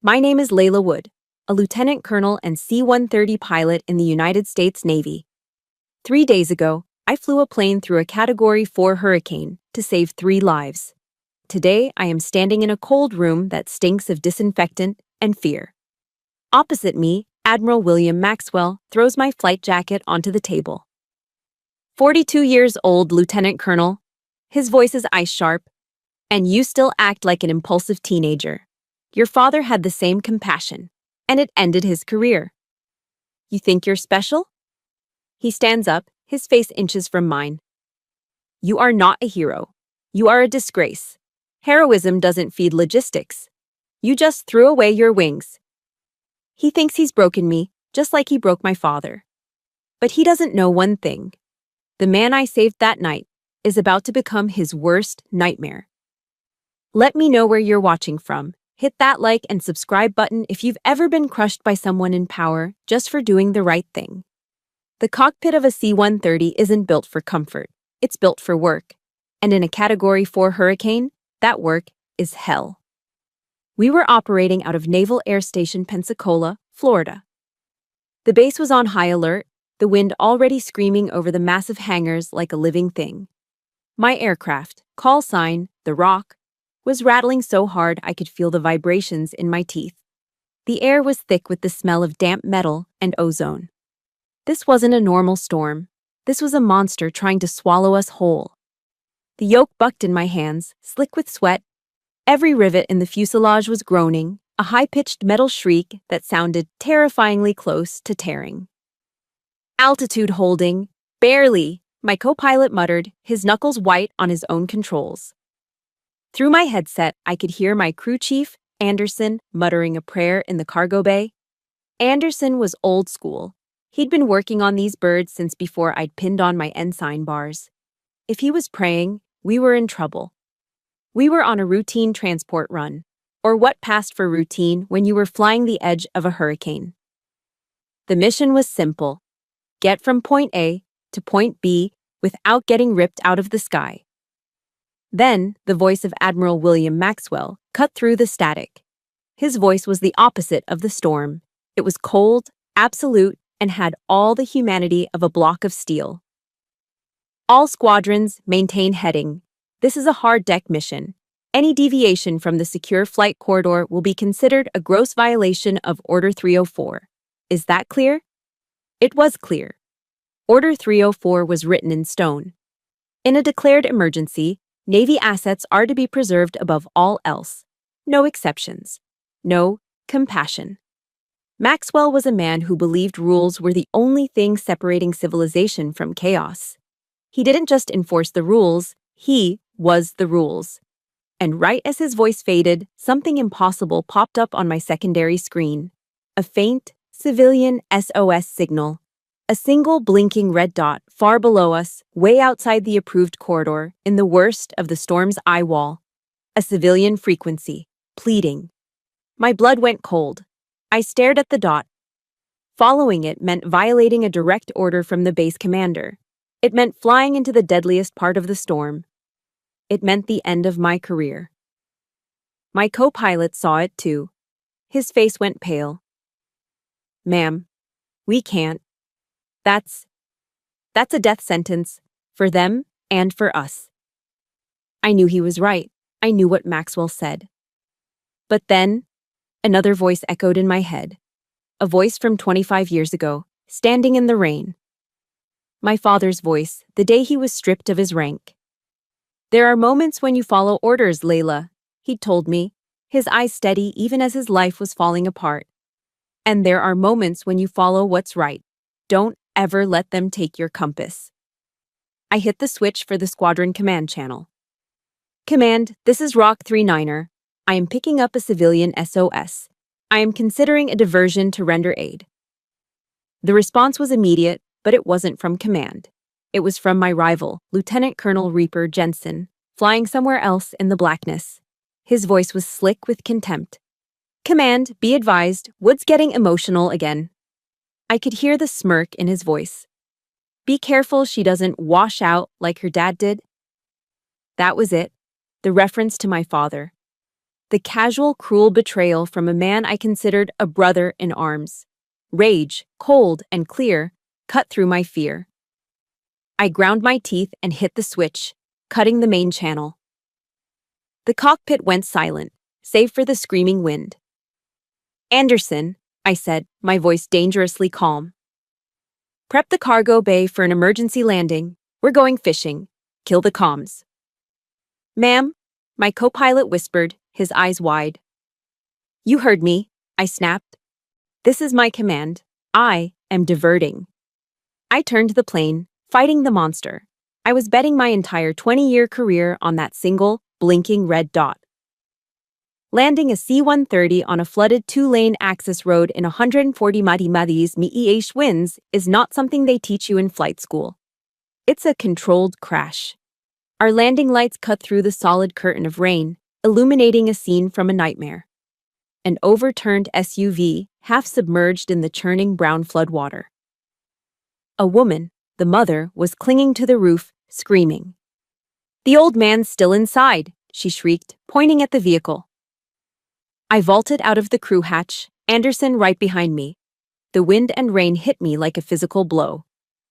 My name is Layla Wood, a lieutenant colonel and C-130 pilot in the United States Navy. 3 days ago, I flew a plane through a Category 4 hurricane to save 3 lives. Today, I am standing in a cold room that stinks of disinfectant and fear. Opposite me, Admiral William Maxwell throws my flight jacket onto the table. 42 years old, Lieutenant Colonel. His voice is ice-sharp. And you still act like an impulsive teenager. Your father had the same compassion, and it ended his career. You think you're special? He stands up, his face inches from mine. You are not a hero. You are a disgrace. Heroism doesn't feed logistics. You just threw away your wings. He thinks he's broken me, just like he broke my father. But he doesn't know one thing. The man I saved that night is about to become his worst nightmare. Let me know where you're watching from. Hit that like and subscribe button if you've ever been crushed by someone in power just for doing the right thing. The cockpit of a C-130 isn't built for comfort. It's built for work. And in a Category 4 hurricane, that work is hell. We were operating out of Naval Air Station Pensacola, Florida. The base was on high alert, the wind already screaming over the massive hangars like a living thing. My aircraft, call sign, The Rock, was rattling so hard I could feel the vibrations in my teeth. The air was thick with the smell of damp metal and ozone. This wasn't a normal storm. This was a monster trying to swallow us whole. The yoke bucked in my hands, slick with sweat. Every rivet in the fuselage was groaning, a high-pitched metal shriek that sounded terrifyingly close to tearing. Altitude holding, barely, my co-pilot muttered, his knuckles white on his own controls. Through my headset, I could hear my crew chief, Anderson, muttering a prayer in the cargo bay. Anderson was old school. He'd been working on these birds since before I'd pinned on my ensign bars. If he was praying, we were in trouble. We were on a routine transport run, or what passed for routine when you were flying the edge of a hurricane. The mission was simple: get from point A to point B without getting ripped out of the sky. Then, the voice of Admiral William Maxwell cut through the static. His voice was the opposite of the storm. It was cold, absolute, and had all the humanity of a block of steel. All squadrons maintain heading. This is a hard deck mission. Any deviation from the secure flight corridor will be considered a gross violation of Order 304. Is that clear? It was clear. Order 304 was written in stone. In a declared emergency, Navy assets are to be preserved above all else. No exceptions. No compassion. Maxwell was a man who believed rules were the only thing separating civilization from chaos. He didn't just enforce the rules, he was the rules. And right as his voice faded, something impossible popped up on my secondary screen. A faint, civilian SOS signal. A single blinking red dot far below us, way outside the approved corridor, in the worst of the storm's eye wall. A civilian frequency, pleading. My blood went cold. I stared at the dot. Following it meant violating a direct order from the base commander. It meant flying into the deadliest part of the storm. It meant the end of my career. My co-pilot saw it too. His face went pale. Ma'am, we can't. That's a death sentence, for them and for us. I knew he was right. I knew what Maxwell said. But then, another voice echoed in my head. A voice from 25 years ago, standing in the rain. My father's voice, the day he was stripped of his rank. There are moments when you follow orders, Layla, he'd told me, his eyes steady even as his life was falling apart. And there are moments when you follow what's right. Don't ever let them take your compass. I hit the switch for the squadron command channel. Command, this is Rock 39er. I am picking up a civilian SOS. I am considering a diversion to render aid. The response was immediate, but it wasn't from command. It was from my rival, Lieutenant Colonel Reaper Jensen, flying somewhere else in the blackness. His voice was slick with contempt. Command, be advised, Wood's getting emotional again. I could hear the smirk in his voice. Be careful she doesn't wash out like her dad did. That was it, the reference to my father. The casual, cruel betrayal from a man I considered a brother in arms. Rage, cold and clear, cut through my fear. I ground my teeth and hit the switch, cutting the main channel. The cockpit went silent, save for the screaming wind. "Anderson," I said, my voice dangerously calm. "Prep the cargo bay for an emergency landing. We're going fishing. Kill the comms." "Ma'am," my co-pilot whispered, his eyes wide. "You heard me," I snapped. "This is my command. I am diverting." I turned the plane, fighting the monster. I was betting my entire 20-year career on that single, blinking red dot. Landing a C-130 on a flooded 2-lane access road in 140 mph winds is not something they teach you in flight school. It's a controlled crash. Our landing lights cut through the solid curtain of rain, illuminating a scene from a nightmare. An overturned SUV, half submerged in the churning brown floodwater. A woman, the mother, was clinging to the roof, screaming. "The old man's still inside," she shrieked, pointing at the vehicle. I vaulted out of the crew hatch, Anderson right behind me. The wind and rain hit me like a physical blow.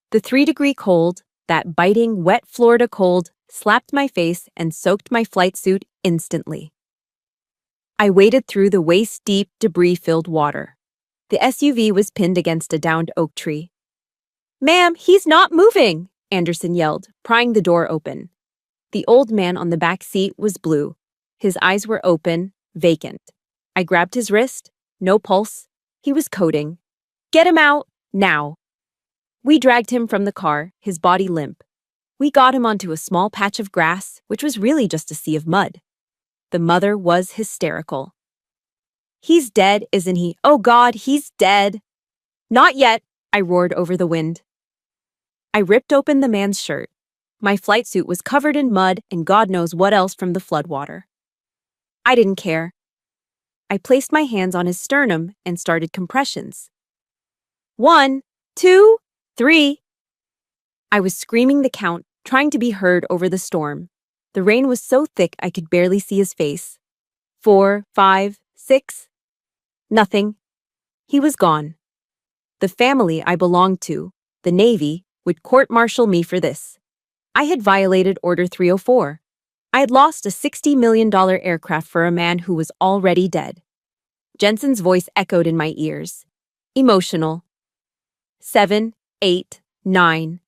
The 3-degree cold, that biting, wet Florida cold, slapped my face and soaked my flight suit instantly. I waded through the waist-deep, debris-filled water. The SUV was pinned against a downed oak tree. "Ma'am, he's not moving!" Anderson yelled, prying the door open. The old man on the back seat was blue. His eyes were open, vacant. I grabbed his wrist. No pulse. He was coding. "Get him out, now!" We dragged him from the car, his body limp. We got him onto a small patch of grass, which was really just a sea of mud. The mother was hysterical. "He's dead, isn't he? Oh God, he's dead!" "Not yet," I roared over the wind. I ripped open the man's shirt. My flight suit was covered in mud and God knows what else from the floodwater. I didn't care. I placed my hands on his sternum and started compressions. 1, 2, 3. I was screaming the count, trying to be heard over the storm. The rain was so thick I could barely see his face. 4, 5, 6. Nothing. He was gone. The family I belonged to, the Navy, would court-martial me for this. I had violated Order 304. I had lost a $60 million aircraft for a man who was already dead. Jensen's voice echoed in my ears. Emotional. 7, 8, 9.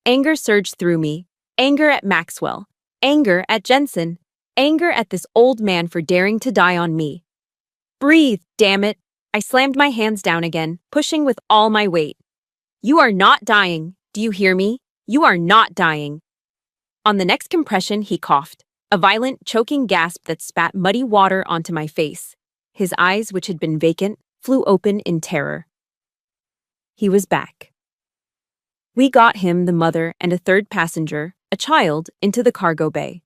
Anger surged through me. Anger at Maxwell. Anger at Jensen. Anger at this old man for daring to die on me. Breathe, damn it. I slammed my hands down again, pushing with all my weight. "You are not dying. Do you hear me? You are not dying." On the next compression, he coughed, a violent, choking gasp that spat muddy water onto my face. His eyes, which had been vacant, flew open in terror. He was back. We got him, the mother, and a third passenger, a child, into the cargo bay.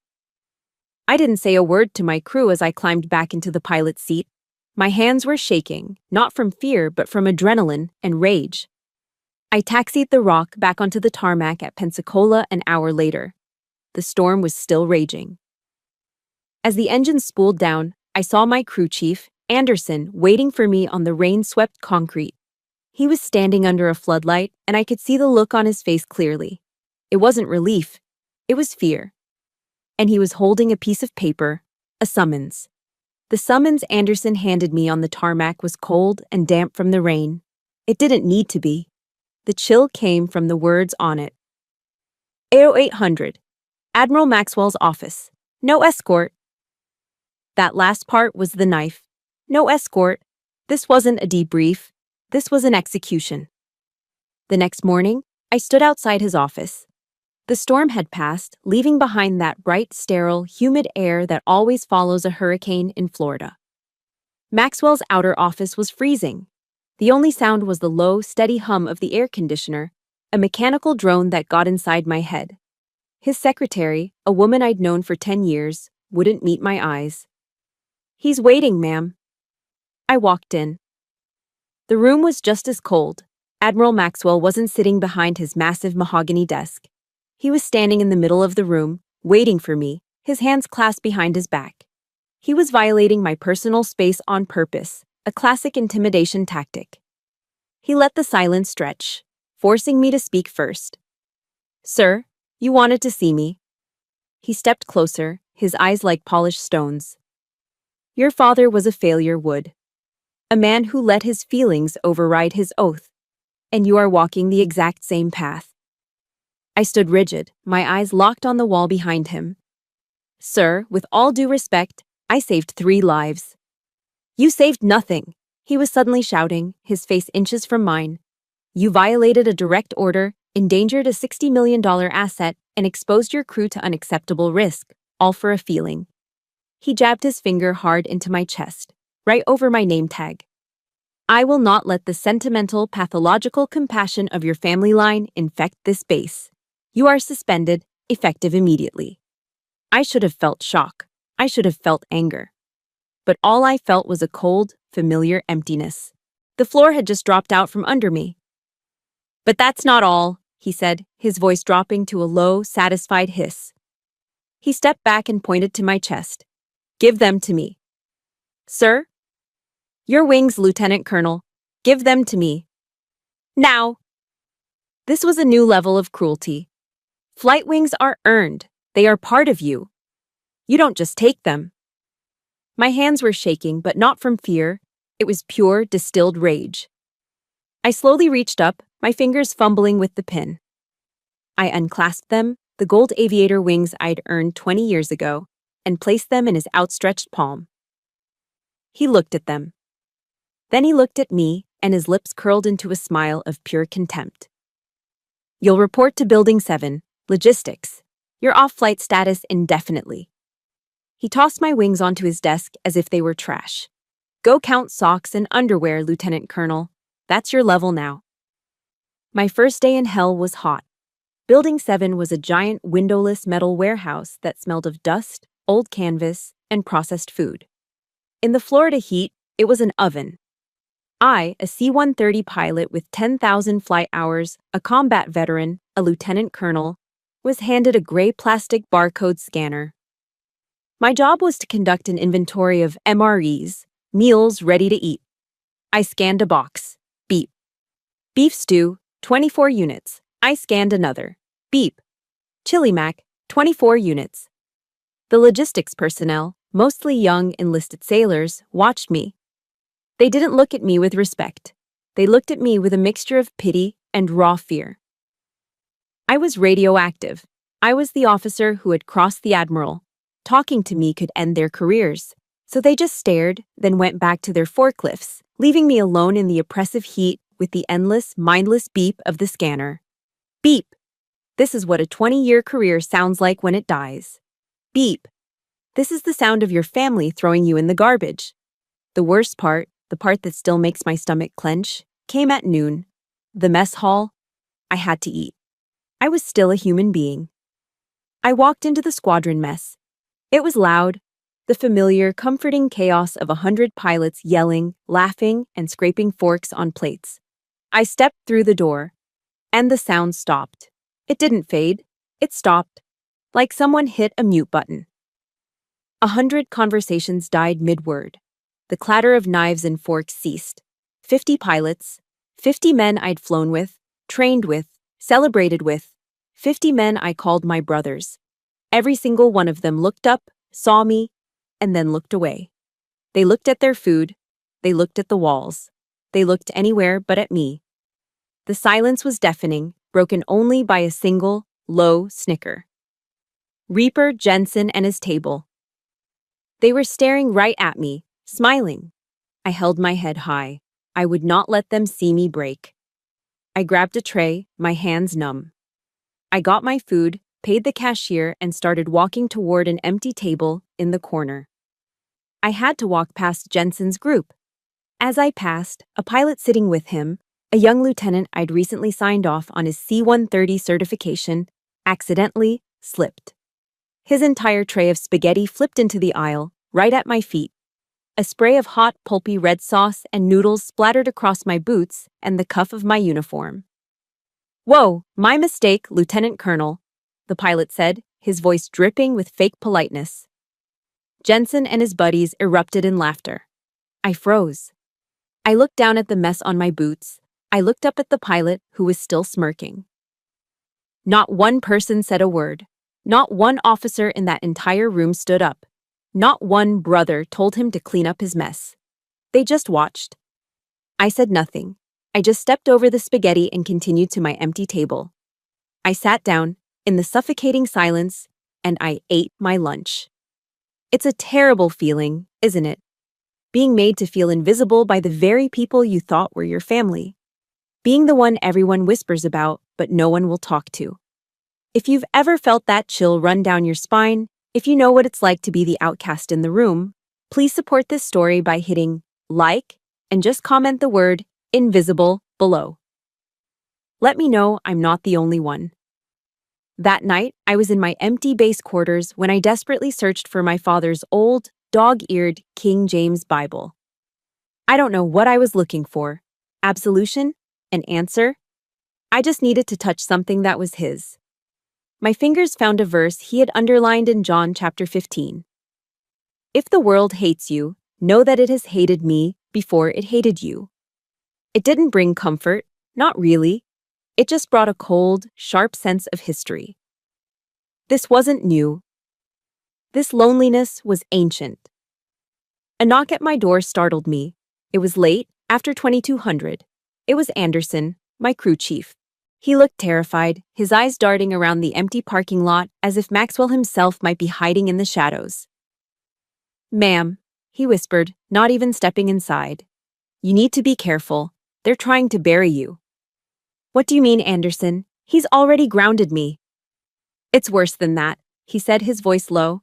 I didn't say a word to my crew as I climbed back into the pilot's seat. My hands were shaking, not from fear but from adrenaline and rage. I taxied the Rock back onto the tarmac at Pensacola an hour later. The storm was still raging. As the engine spooled down, I saw my crew chief, Anderson, waiting for me on the rain-swept concrete. He was standing under a floodlight, and I could see the look on his face clearly. It wasn't relief. It was fear. And he was holding a piece of paper, a summons. The summons Anderson handed me on the tarmac was cold and damp from the rain. It didn't need to be. The chill came from the words on it. 80800. Admiral Maxwell's office. No escort. That last part was the knife. No escort. This wasn't a debrief. This was an execution. The next morning, I stood outside his office. The storm had passed, leaving behind that bright, sterile, humid air that always follows a hurricane in Florida. Maxwell's outer office was freezing. The only sound was the low, steady hum of the air conditioner, a mechanical drone that got inside my head. His secretary, a woman I'd known for 10 years, wouldn't meet my eyes. "He's waiting, ma'am." I walked in. The room was just as cold. Admiral Maxwell wasn't sitting behind his massive mahogany desk. He was standing in the middle of the room, waiting for me, his hands clasped behind his back. He was violating my personal space on purpose, a classic intimidation tactic. He let the silence stretch, forcing me to speak first. "Sir, you wanted to see me." He stepped closer, his eyes like polished stones. "Your father was a failure, Wood. A man who let his feelings override his oath, and you are walking the exact same path." I stood rigid, my eyes locked on the wall behind him. "Sir, with all due respect, I saved 3 lives." "You saved nothing," he was suddenly shouting, his face inches from mine. "You violated a direct order, endangered a $60 million asset, and exposed your crew to unacceptable risk, all for a feeling." He jabbed his finger hard into my chest, right over my name tag. "I will not let the sentimental, pathological compassion of your family line infect this base. You are suspended, effective immediately." I should have felt shock. I should have felt anger. But all I felt was a cold, familiar emptiness. The floor had just dropped out from under me. "But that's not all," he said, his voice dropping to a low, satisfied hiss. He stepped back and pointed to my chest. "Give them to me." "Sir?" "Your wings, Lieutenant Colonel. Give them to me. Now." This was a new level of cruelty. Flight wings are earned. They are part of you. You don't just take them. My hands were shaking, but not from fear. It was pure, distilled rage. I slowly reached up, my fingers fumbling with the pin. I unclasped them, the gold aviator wings I'd earned 20 years ago, and placed them in his outstretched palm. He looked at them. Then he looked at me, and his lips curled into a smile of pure contempt. "You'll report to Building 7, Logistics. Your off-flight status indefinitely." He tossed my wings onto his desk as if they were trash. "Go count socks and underwear, Lieutenant Colonel. That's your level now." My first day in hell was hot. Building 7 was a giant windowless metal warehouse that smelled of dust, old canvas, and processed food. In the Florida heat, it was an oven. I, a C-130 pilot with 10,000 flight hours, a combat veteran, a lieutenant colonel, was handed a gray plastic barcode scanner. My job was to conduct an inventory of MREs, meals ready to eat. I scanned a box. Beep. Beef stew, 24 units. I scanned another. Beep. Chili mac, 24 units. The logistics personnel, mostly young enlisted sailors, watched me. They didn't look at me with respect. They looked at me with a mixture of pity and raw fear. I was radioactive. I was the officer who had crossed the Admiral. Talking to me could end their careers. So they just stared, then went back to their forklifts, leaving me alone in the oppressive heat with the endless, mindless beep of the scanner. Beep. This is what a 20-year career sounds like when it dies. Beep. This is the sound of your family throwing you in the garbage. The worst part, the part that still makes my stomach clench, came at noon. The mess hall. I had to eat. I was still a human being. I walked into the squadron mess. It was loud, the familiar, comforting chaos of 100 pilots yelling, laughing, and scraping forks on plates. I stepped through the door, and the sound stopped. It didn't fade. It stopped, like someone hit a mute button. 100 conversations died mid-word. The clatter of knives and forks ceased. 50 pilots, 50 men I'd flown with, trained with, celebrated with, 50 men I called my brothers. Every single one of them looked up, saw me, and then looked away. They looked at their food. They looked at the walls. They looked anywhere but at me. The silence was deafening, broken only by a single, low snicker. Reaper, Jensen, and his table. They were staring right at me, smiling. I held my head high. I would not let them see me break. I grabbed a tray, my hands numb. I got my food, paid the cashier, and started walking toward an empty table in the corner. I had to walk past Jensen's group. As I passed, a pilot sitting with him, a young lieutenant I'd recently signed off on his C-130 certification, accidentally slipped. His entire tray of spaghetti flipped into the aisle, right at my feet. A spray of hot, pulpy red sauce and noodles splattered across my boots and the cuff of my uniform. "Whoa, my mistake, Lieutenant Colonel," the pilot said, his voice dripping with fake politeness. Jensen and his buddies erupted in laughter. I froze. I looked down at the mess on my boots. I looked up at the pilot, who was still smirking. Not one person said a word. Not one officer in that entire room stood up. Not one brother told him to clean up his mess. They just watched. I said nothing. I just stepped over the spaghetti and continued to my empty table. I sat down, in the suffocating silence, and I ate my lunch. It's a terrible feeling, isn't it? Being made to feel invisible by the very people you thought were your family. Being the one everyone whispers about, but no one will talk to. If you've ever felt that chill run down your spine, if you know what it's like to be the outcast in the room, please support this story by hitting like and just comment the word invisible below. Let me know I'm not the only one. That night, I was in my empty base quarters when I desperately searched for my father's old, dog-eared King James Bible. I don't know what I was looking for. Absolution? An answer? I just needed to touch something that was his. My fingers found a verse he had underlined in John chapter 15. If the world hates you, know that it has hated me before it hated you. It didn't bring comfort, not really. It just brought a cold, sharp sense of history. This wasn't new. This loneliness was ancient. A knock at my door startled me. It was late, after 2200. It was Anderson, my crew chief. He looked terrified, his eyes darting around the empty parking lot as if Maxwell himself might be hiding in the shadows. "Ma'am," he whispered, not even stepping inside. "You need to be careful. They're trying to bury you." "What do you mean, Anderson? He's already grounded me." "It's worse than that," he said, his voice low.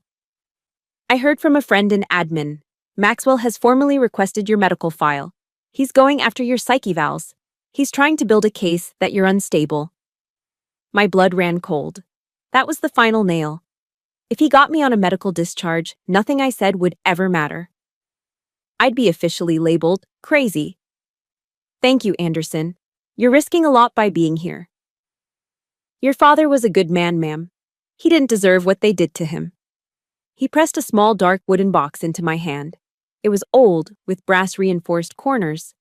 "I heard from a friend in admin. Maxwell has formally requested your medical file. He's going after your psych evals. He's trying to build a case that you're unstable." My blood ran cold. That was the final nail. If he got me on a medical discharge, nothing I said would ever matter. I'd be officially labeled crazy. "Thank you, Anderson. You're risking a lot by being here." "Your father was a good man, ma'am. He didn't deserve what they did to him." He pressed a small dark wooden box into my hand. It was old, with brass-reinforced corners.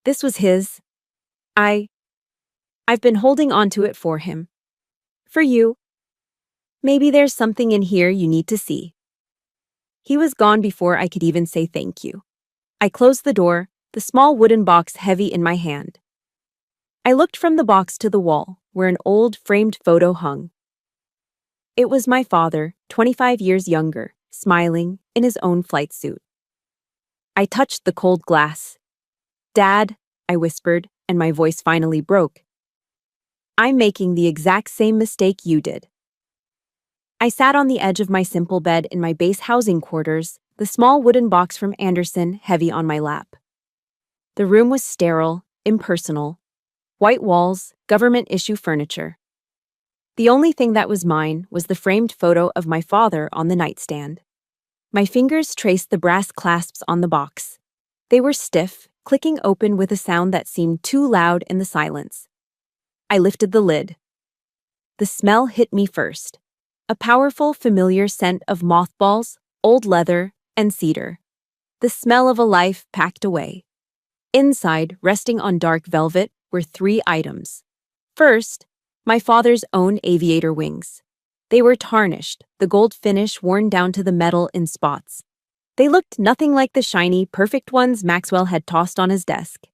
This was his. I've been holding on to it for him. For you. Maybe there's something in here you need to see. He was gone before I could even say thank you. I closed the door, the small wooden box heavy in my hand. I looked from the box to the wall, where an old framed photo hung. It was my father, 25 years younger, smiling, in his own flight suit. I touched the cold glass. "Dad," I whispered, and my voice finally broke. "I'm making the exact same mistake you did." I sat on the edge of my simple bed in my base housing quarters, the small wooden box from Anderson heavy on my lap. The room was sterile, impersonal. White walls, government-issue furniture. The only thing that was mine was the framed photo of my father on the nightstand. My fingers traced the brass clasps on the box. They were stiff, clicking open with a sound that seemed too loud in the silence. I lifted the lid. The smell hit me first. A powerful, familiar scent of mothballs, old leather, and cedar. The smell of a life packed away. Inside, resting on dark velvet, were 3 items. First, my father's own aviator wings. They were tarnished, the gold finish worn down to the metal in spots. They looked nothing like the shiny, perfect ones Maxwell had tossed on his desk.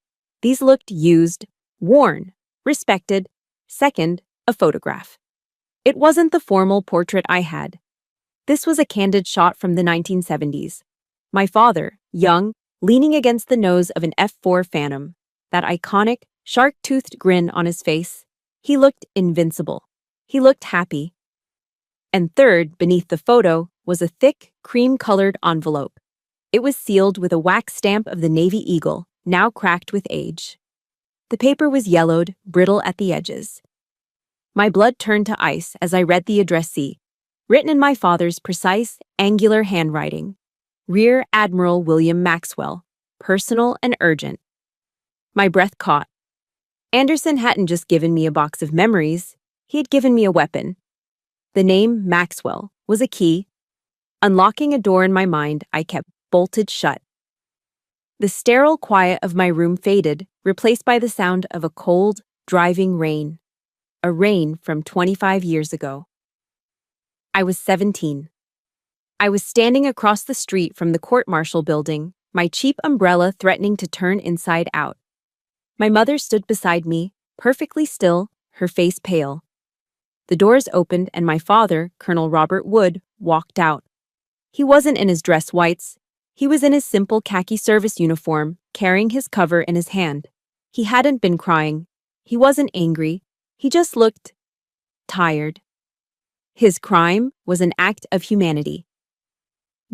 These looked used, worn, respected. Second, a photograph. It wasn't the formal portrait I had. This was a candid shot from the 1970s. My father, young, leaning against the nose of an F-4 Phantom, that iconic, shark-toothed grin on his face. He looked invincible. He looked happy. And third, beneath the photo, was a thick, cream-colored envelope. It was sealed with a wax stamp of the Navy Eagle, now cracked with age. The paper was yellowed, brittle at the edges. My blood turned to ice as I read the addressee, written in my father's precise, angular handwriting. Rear Admiral William Maxwell, personal and urgent. My breath caught. Anderson hadn't just given me a box of memories, he had given me a weapon. The name Maxwell was a key. Unlocking a door in my mind I kept bolted shut. The sterile quiet of my room faded, replaced by the sound of a cold, driving rain. A rain from 25 years ago. I was 17. I was standing across the street from the court-martial building, my cheap umbrella threatening to turn inside out. My mother stood beside me, perfectly still, her face pale. The doors opened and my father, Colonel Robert Wood, walked out. He wasn't in his dress whites. He was in his simple khaki service uniform, carrying his cover in his hand. He hadn't been crying. He wasn't angry. He just looked tired. His crime was an act of humanity.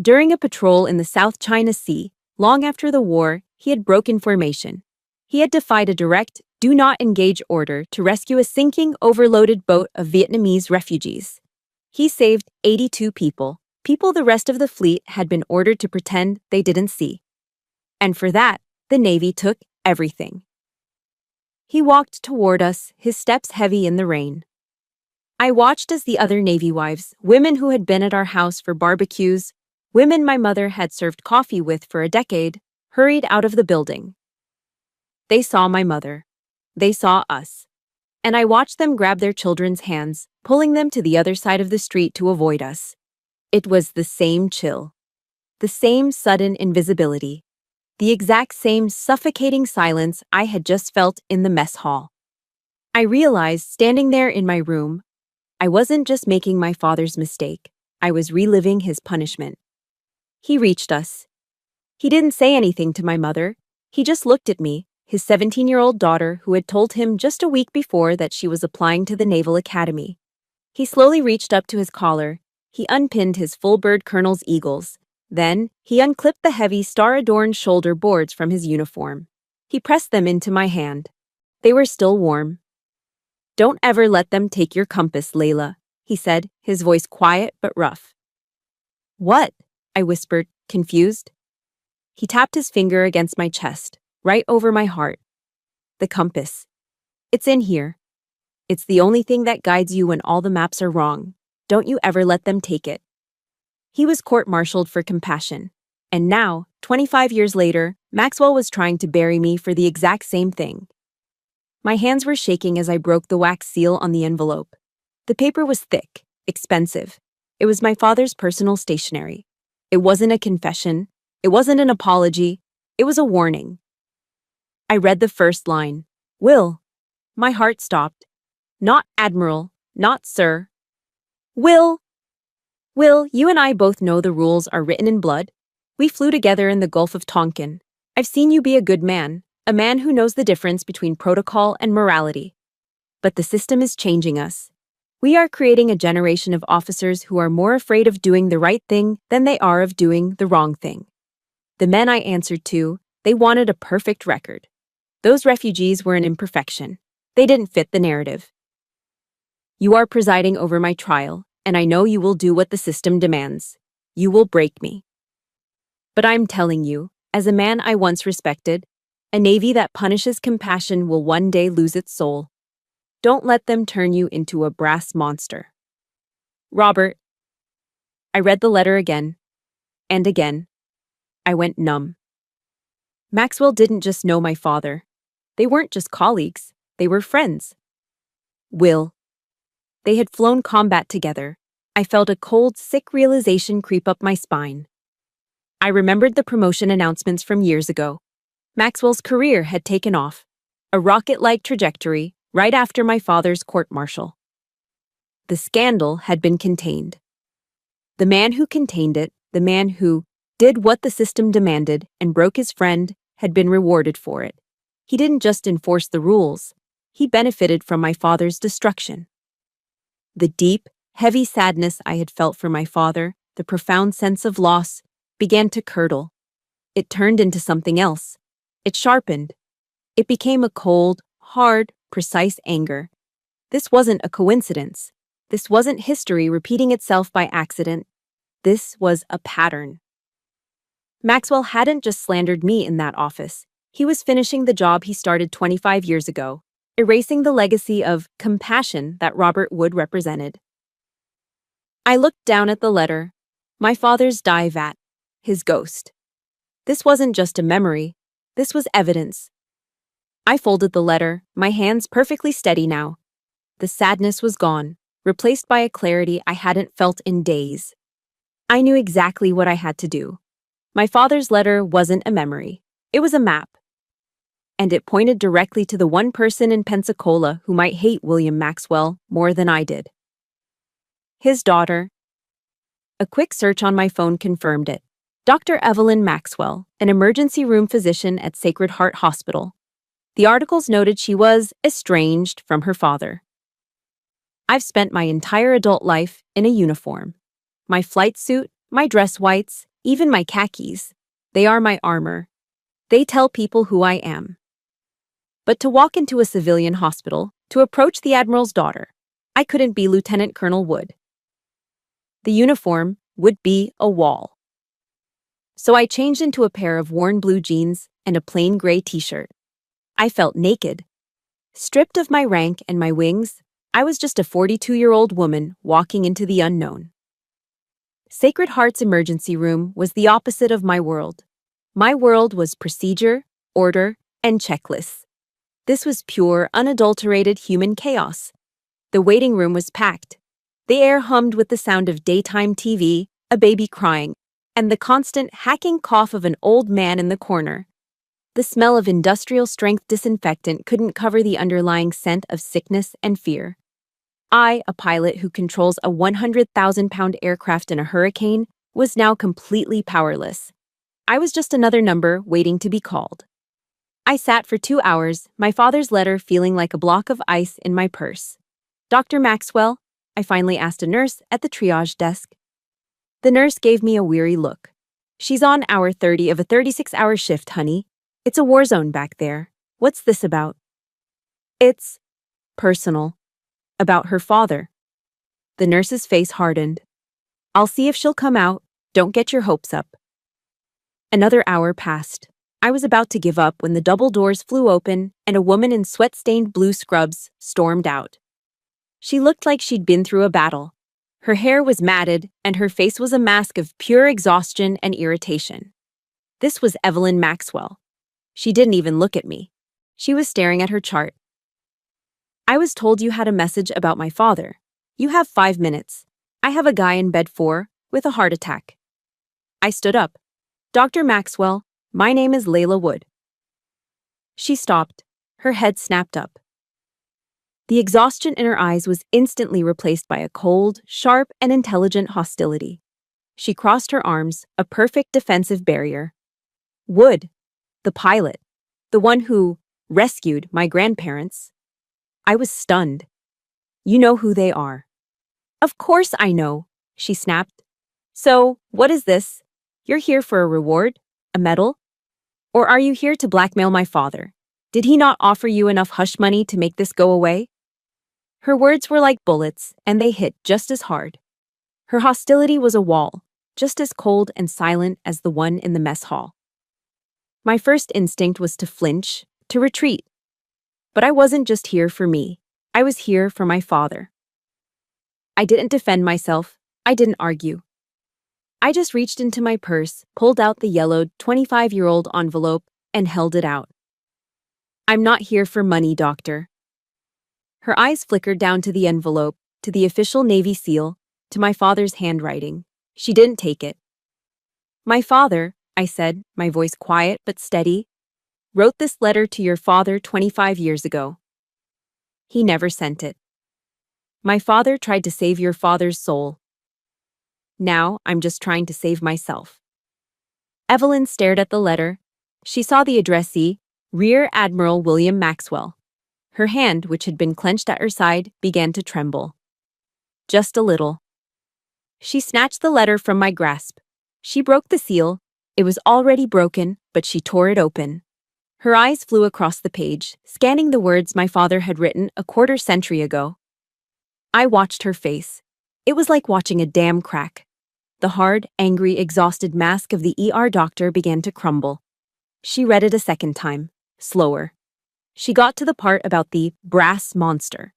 During a patrol in the South China Sea, long after the war, he had broken formation. He had defied a direct, do not engage order to rescue a sinking, overloaded boat of Vietnamese refugees. He saved 82 people the rest of the fleet had been ordered to pretend they didn't see. And for that, the Navy took everything. He walked toward us, his steps heavy in the rain. I watched as the other Navy wives, women who had been at our house for barbecues, women my mother had served coffee with for a decade, hurried out of the building. They saw my mother. They saw us. And I watched them grab their children's hands, pulling them to the other side of the street to avoid us. It was the same chill. The same sudden invisibility. The exact same suffocating silence I had just felt in the mess hall. I realized, standing there in my room, I wasn't just making my father's mistake. I was reliving his punishment. He reached us. He didn't say anything to my mother. He just looked at me, his 17-year-old daughter who had told him just a week before that she was applying to the Naval Academy. He slowly reached up to his collar. He unpinned his full-bird colonel's eagles. Then, he unclipped the heavy star-adorned shoulder boards from his uniform. He pressed them into my hand. They were still warm. "Don't ever let them take your compass, Layla," he said, his voice quiet but rough. "What?" I whispered, confused. He tapped his finger against my chest, right over my heart. "The compass. It's in here. It's the only thing that guides you when all the maps are wrong. Don't you ever let them take it." He was court-martialed for compassion. And now, 25 years later, Maxwell was trying to bury me for the exact same thing. My hands were shaking as I broke the wax seal on the envelope. The paper was thick, expensive. It was my father's personal stationery. It wasn't a confession. It wasn't an apology. It was a warning. I read the first line. "Will." My heart stopped. Not Admiral, not Sir. "Will." "Will, you and I both know the rules are written in blood. We flew together in the Gulf of Tonkin. I've seen you be a good man, a man who knows the difference between protocol and morality. But the system is changing us. We are creating a generation of officers who are more afraid of doing the right thing than they are of doing the wrong thing. The men I answered to, they wanted a perfect record. Those refugees were an imperfection. They didn't fit the narrative. You are presiding over my trial, and I know you will do what the system demands. You will break me. But I'm telling you, as a man I once respected, a Navy that punishes compassion will one day lose its soul. Don't let them turn you into a brass monster. Robert." I read the letter again, and again. I went numb. Maxwell didn't just know my father. They weren't just colleagues, they were friends. Will. They had flown combat together. I felt a cold, sick realization creep up my spine. I remembered the promotion announcements from years ago. Maxwell's career had taken off, a rocket-like trajectory, right after my father's court-martial. The scandal had been contained. The man who contained it, the man who did what the system demanded and broke his friend, had been rewarded for it. He didn't just enforce the rules. He benefited from my father's destruction. The deep, heavy sadness I had felt for my father, the profound sense of loss, began to curdle. It turned into something else. It sharpened. It became a cold, hard, precise anger. This wasn't a coincidence. This wasn't history repeating itself by accident. This was a pattern. Maxwell hadn't just slandered me in that office. He was finishing the job he started 25 years ago, erasing the legacy of compassion that Robert Wood represented. I looked down at the letter. My father's dye vat. His ghost. This wasn't just a memory. This was evidence. I folded the letter, my hands perfectly steady now. The sadness was gone, replaced by a clarity I hadn't felt in days. I knew exactly what I had to do. My father's letter wasn't a memory. It was a map. And it pointed directly to the one person in Pensacola who might hate William Maxwell more than I did. His daughter. A quick search on my phone confirmed it. Dr. Evelyn Maxwell, an emergency room physician at Sacred Heart Hospital. The articles noted she was estranged from her father. I've spent my entire adult life in a uniform. My flight suit, my dress whites, even my khakis. They are my armor. They tell people who I am. But to walk into a civilian hospital, to approach the Admiral's daughter, I couldn't be Lieutenant Colonel Wood. The uniform would be a wall. So I changed into a pair of worn blue jeans and a plain gray t-shirt. I felt naked. Stripped of my rank and my wings, I was just a 42-year-old woman walking into the unknown. Sacred Heart's emergency room was the opposite of my world. My world was procedure, order, and checklists. This was pure, unadulterated human chaos. The waiting room was packed. The air hummed with the sound of daytime TV, a baby crying, and the constant hacking cough of an old man in the corner. The smell of industrial-strength disinfectant couldn't cover the underlying scent of sickness and fear. I, a pilot who controls a 100,000-pound aircraft in a hurricane, was now completely powerless. I was just another number waiting to be called. I sat for 2 hours, my father's letter feeling like a block of ice in my purse. "Dr. Maxwell?" I finally asked a nurse at the triage desk. The nurse gave me a weary look. "She's on hour 30 of a 36-hour shift, honey. It's a war zone back there. What's this about?" "It's personal. About her father." The nurse's face hardened. "I'll see if she'll come out. Don't get your hopes up." Another hour passed. I was about to give up when the double doors flew open and a woman in sweat-stained blue scrubs stormed out. She looked like she'd been through a battle. Her hair was matted, and her face was a mask of pure exhaustion and irritation. This was Evelyn Maxwell. She didn't even look at me. She was staring at her chart. "I was told you had a message about my father. You have 5 minutes. I have a guy in bed 4 with a heart attack." I stood up. "Dr. Maxwell, my name is Layla Wood." She stopped. Her head snapped up. The exhaustion in her eyes was instantly replaced by a cold, sharp, and intelligent hostility. She crossed her arms, a perfect defensive barrier. "Wood, the pilot, the one who rescued my grandparents." I was stunned. "You know who they are." "Of course I know," she snapped. "So, what is this? You're here for a reward? A medal? Or are you here to blackmail my father? Did he not offer you enough hush money to make this go away?" Her words were like bullets, and they hit just as hard. Her hostility was a wall, just as cold and silent as the one in the mess hall. My first instinct was to flinch, to retreat. But I wasn't just here for me. I was here for my father. I didn't defend myself. I didn't argue. I just reached into my purse, pulled out the yellowed 25-year-old envelope, and held it out. "I'm not here for money, doctor." Her eyes flickered down to the envelope, to the official Navy seal, to my father's handwriting. She didn't take it. "My father," I said, my voice quiet but steady, "wrote this letter to your father 25 years ago. He never sent it. My father tried to save your father's soul. Now I'm just trying to save myself." Evelyn stared at the letter. She saw the addressee, Rear Admiral William Maxwell. Her hand, which had been clenched at her side, began to tremble. Just a little. She snatched the letter from my grasp. She broke the seal. It was already broken, but she tore it open. Her eyes flew across the page, scanning the words my father had written a quarter-century ago. I watched her face. It was like watching a dam crack. The hard, angry, exhausted mask of the ER doctor began to crumble. She read it a second time, slower. She got to the part about the brass monster.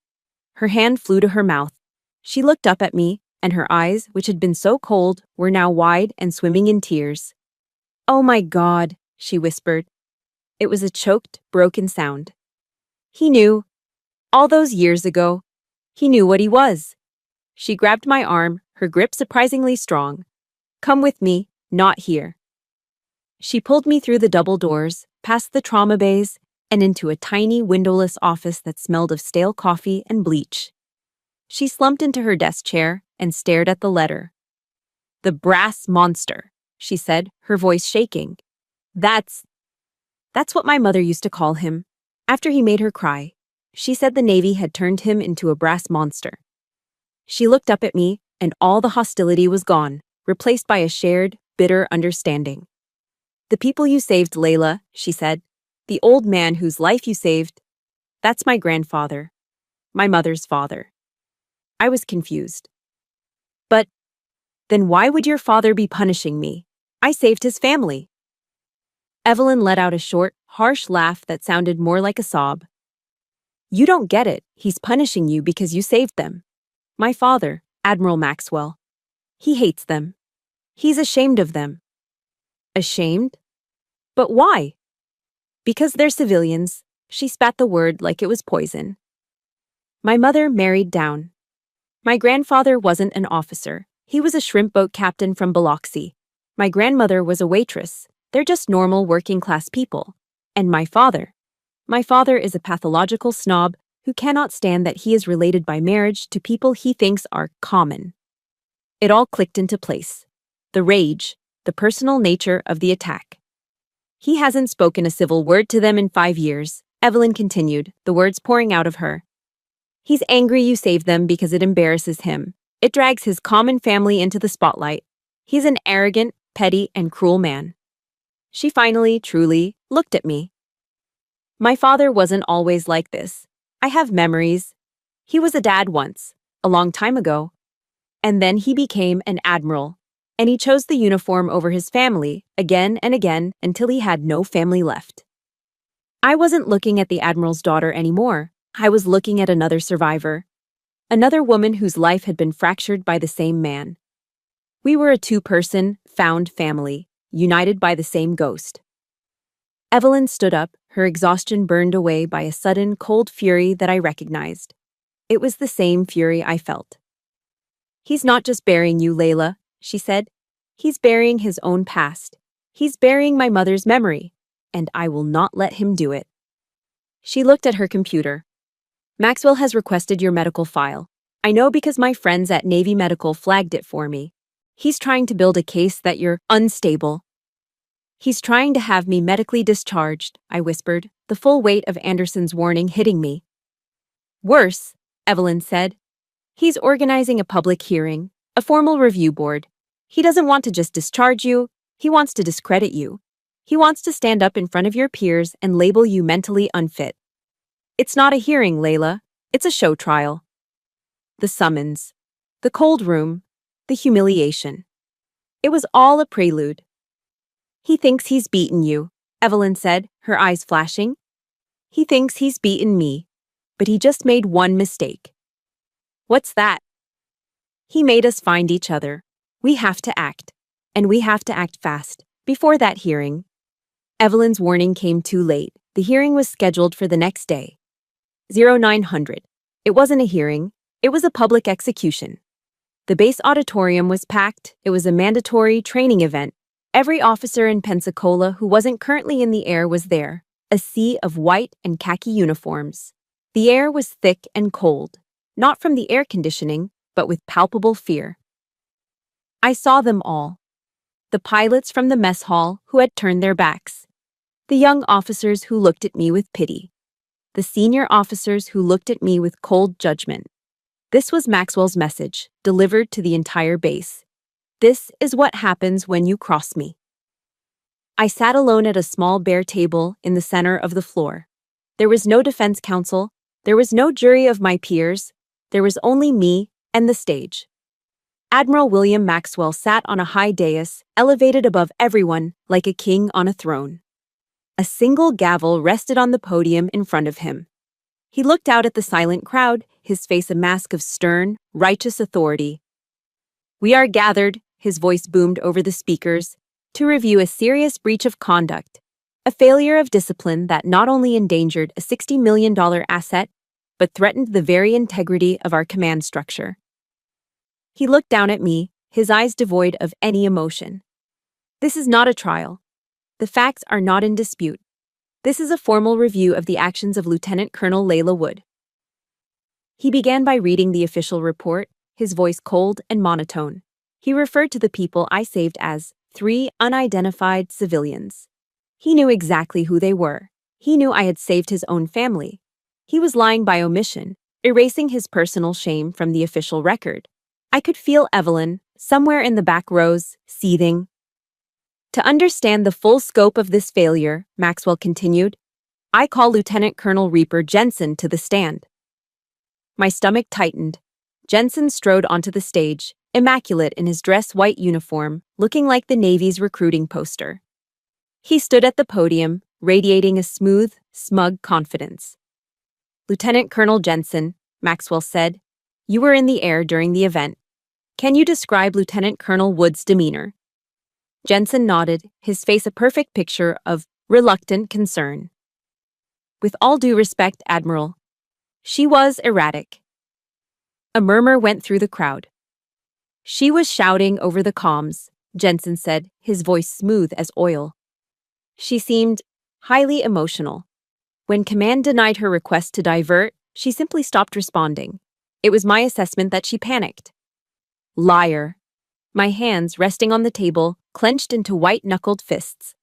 Her hand flew to her mouth. She looked up at me, and her eyes, which had been so cold, were now wide and swimming in tears. "Oh my God," she whispered. It was a choked, broken sound. He knew. All those years ago. He knew what he was. She grabbed my arm, her grip surprisingly strong. "Come with me, not here." She pulled me through the double doors, past the trauma bays, and into a tiny windowless office that smelled of stale coffee and bleach. She slumped into her desk chair and stared at the letter. "The brass monster," she said, her voice shaking. That's what my mother used to call him. After he made her cry, she said the Navy had turned him into a brass monster. She looked up at me, and all the hostility was gone, replaced by a shared, bitter understanding. "The people you saved, Layla," she said. "The old man whose life you saved. That's my grandfather. My mother's father." I was confused. "But then why would your father be punishing me? I saved his family." Evelyn let out a short, harsh laugh that sounded more like a sob. "You don't get it. He's punishing you because you saved them. My father, Admiral Maxwell. He hates them. He's ashamed of them." "Ashamed? But why?" "Because they're civilians." She spat the word like it was poison. "My mother married down. My grandfather wasn't an officer. He was a shrimp boat captain from Biloxi. My grandmother was a waitress. They're just normal working-class people. And my father is a pathological snob who cannot stand that he is related by marriage to people he thinks are common." It all clicked into place. The rage, the personal nature of the attack. "He hasn't spoken a civil word to them in 5 years," Evelyn continued, the words pouring out of her. "He's angry you saved them because it embarrasses him. It drags his common family into the spotlight. He's an arrogant, petty, and cruel man." She finally, truly, looked at me. "My father wasn't always like this. I have memories. He was a dad once, a long time ago. And then he became an admiral. And he chose the uniform over his family, again and again, until he had no family left." I wasn't looking at the admiral's daughter anymore. I was looking at another survivor. Another woman whose life had been fractured by the same man. We were a two-person, found family, united by the same ghost. Evelyn stood up, her exhaustion burned away by a sudden, cold fury that I recognized. It was the same fury I felt. "He's not just burying you, Layla," she said. "He's burying his own past. He's burying my mother's memory, and I will not let him do it." She looked at her computer. "Maxwell has requested your medical file. I know because my friends at Navy Medical flagged it for me. He's trying to build a case that you're unstable." "He's trying to have me medically discharged," I whispered, the full weight of Anderson's warning hitting me. "Worse," Evelyn said. "He's organizing a public hearing, a formal review board. He doesn't want to just discharge you, he wants to discredit you. He wants to stand up in front of your peers and label you mentally unfit. It's not a hearing, Layla. It's a show trial." The summons, the cold room, the humiliation. It was all a prelude. "He thinks he's beaten you," Evelyn said, her eyes flashing. "He thinks he's beaten me, but he just made one mistake." "What's that?" "He made us find each other. We have to act, and we have to act fast, before that hearing." Evelyn's warning came too late. The hearing was scheduled for the next day. 0900. It wasn't a hearing, it was a public execution. The base auditorium was packed. It was a mandatory training event. Every officer in Pensacola who wasn't currently in the air was there, a sea of white and khaki uniforms. The air was thick and cold, not from the air conditioning, but with palpable fear. I saw them all. The pilots from the mess hall who had turned their backs. The young officers who looked at me with pity. The senior officers who looked at me with cold judgment. This was Maxwell's message, delivered to the entire base. "This is what happens when you cross me." I sat alone at a small bare table in the center of the floor. There was no defense counsel. There was no jury of my peers. There was only me and the stage. Admiral William Maxwell sat on a high dais, elevated above everyone like a king on a throne. A single gavel rested on the podium in front of him. He looked out at the silent crowd, his face a mask of stern, righteous authority. We are gathered, his voice boomed over the speakers, to review a serious breach of conduct, a failure of discipline that not only endangered a $60 million asset, but threatened the very integrity of our command structure. He looked down at me, his eyes devoid of any emotion. This is not a trial. The facts are not in dispute. This is a formal review of the actions of Lieutenant Colonel Layla Wood. He began by reading the official report, his voice cold and monotone. He referred to the people I saved as 3 unidentified civilians. He knew exactly who they were. He knew I had saved his own family. He was lying by omission, erasing his personal shame from the official record. I could feel Evelyn, somewhere in the back rows, seething. To understand the full scope of this failure, Maxwell continued, I call Lieutenant Colonel Reaper Jensen to the stand. My stomach tightened. Jensen strode onto the stage, immaculate in his dress-white uniform, looking like the Navy's recruiting poster. He stood at the podium, radiating a smooth, smug confidence. Lieutenant Colonel Jensen, Maxwell said, you were in the air during the event. Can you describe Lieutenant Colonel Wood's demeanor? Jensen nodded, his face a perfect picture of reluctant concern. With all due respect, Admiral, she was erratic. A murmur went through the crowd. She was shouting over the comms, Jensen said, his voice smooth as oil. She seemed highly emotional. When command denied her request to divert, she simply stopped responding. It was my assessment that she panicked. Liar. My hands, resting on the table, clenched into white-knuckled fists.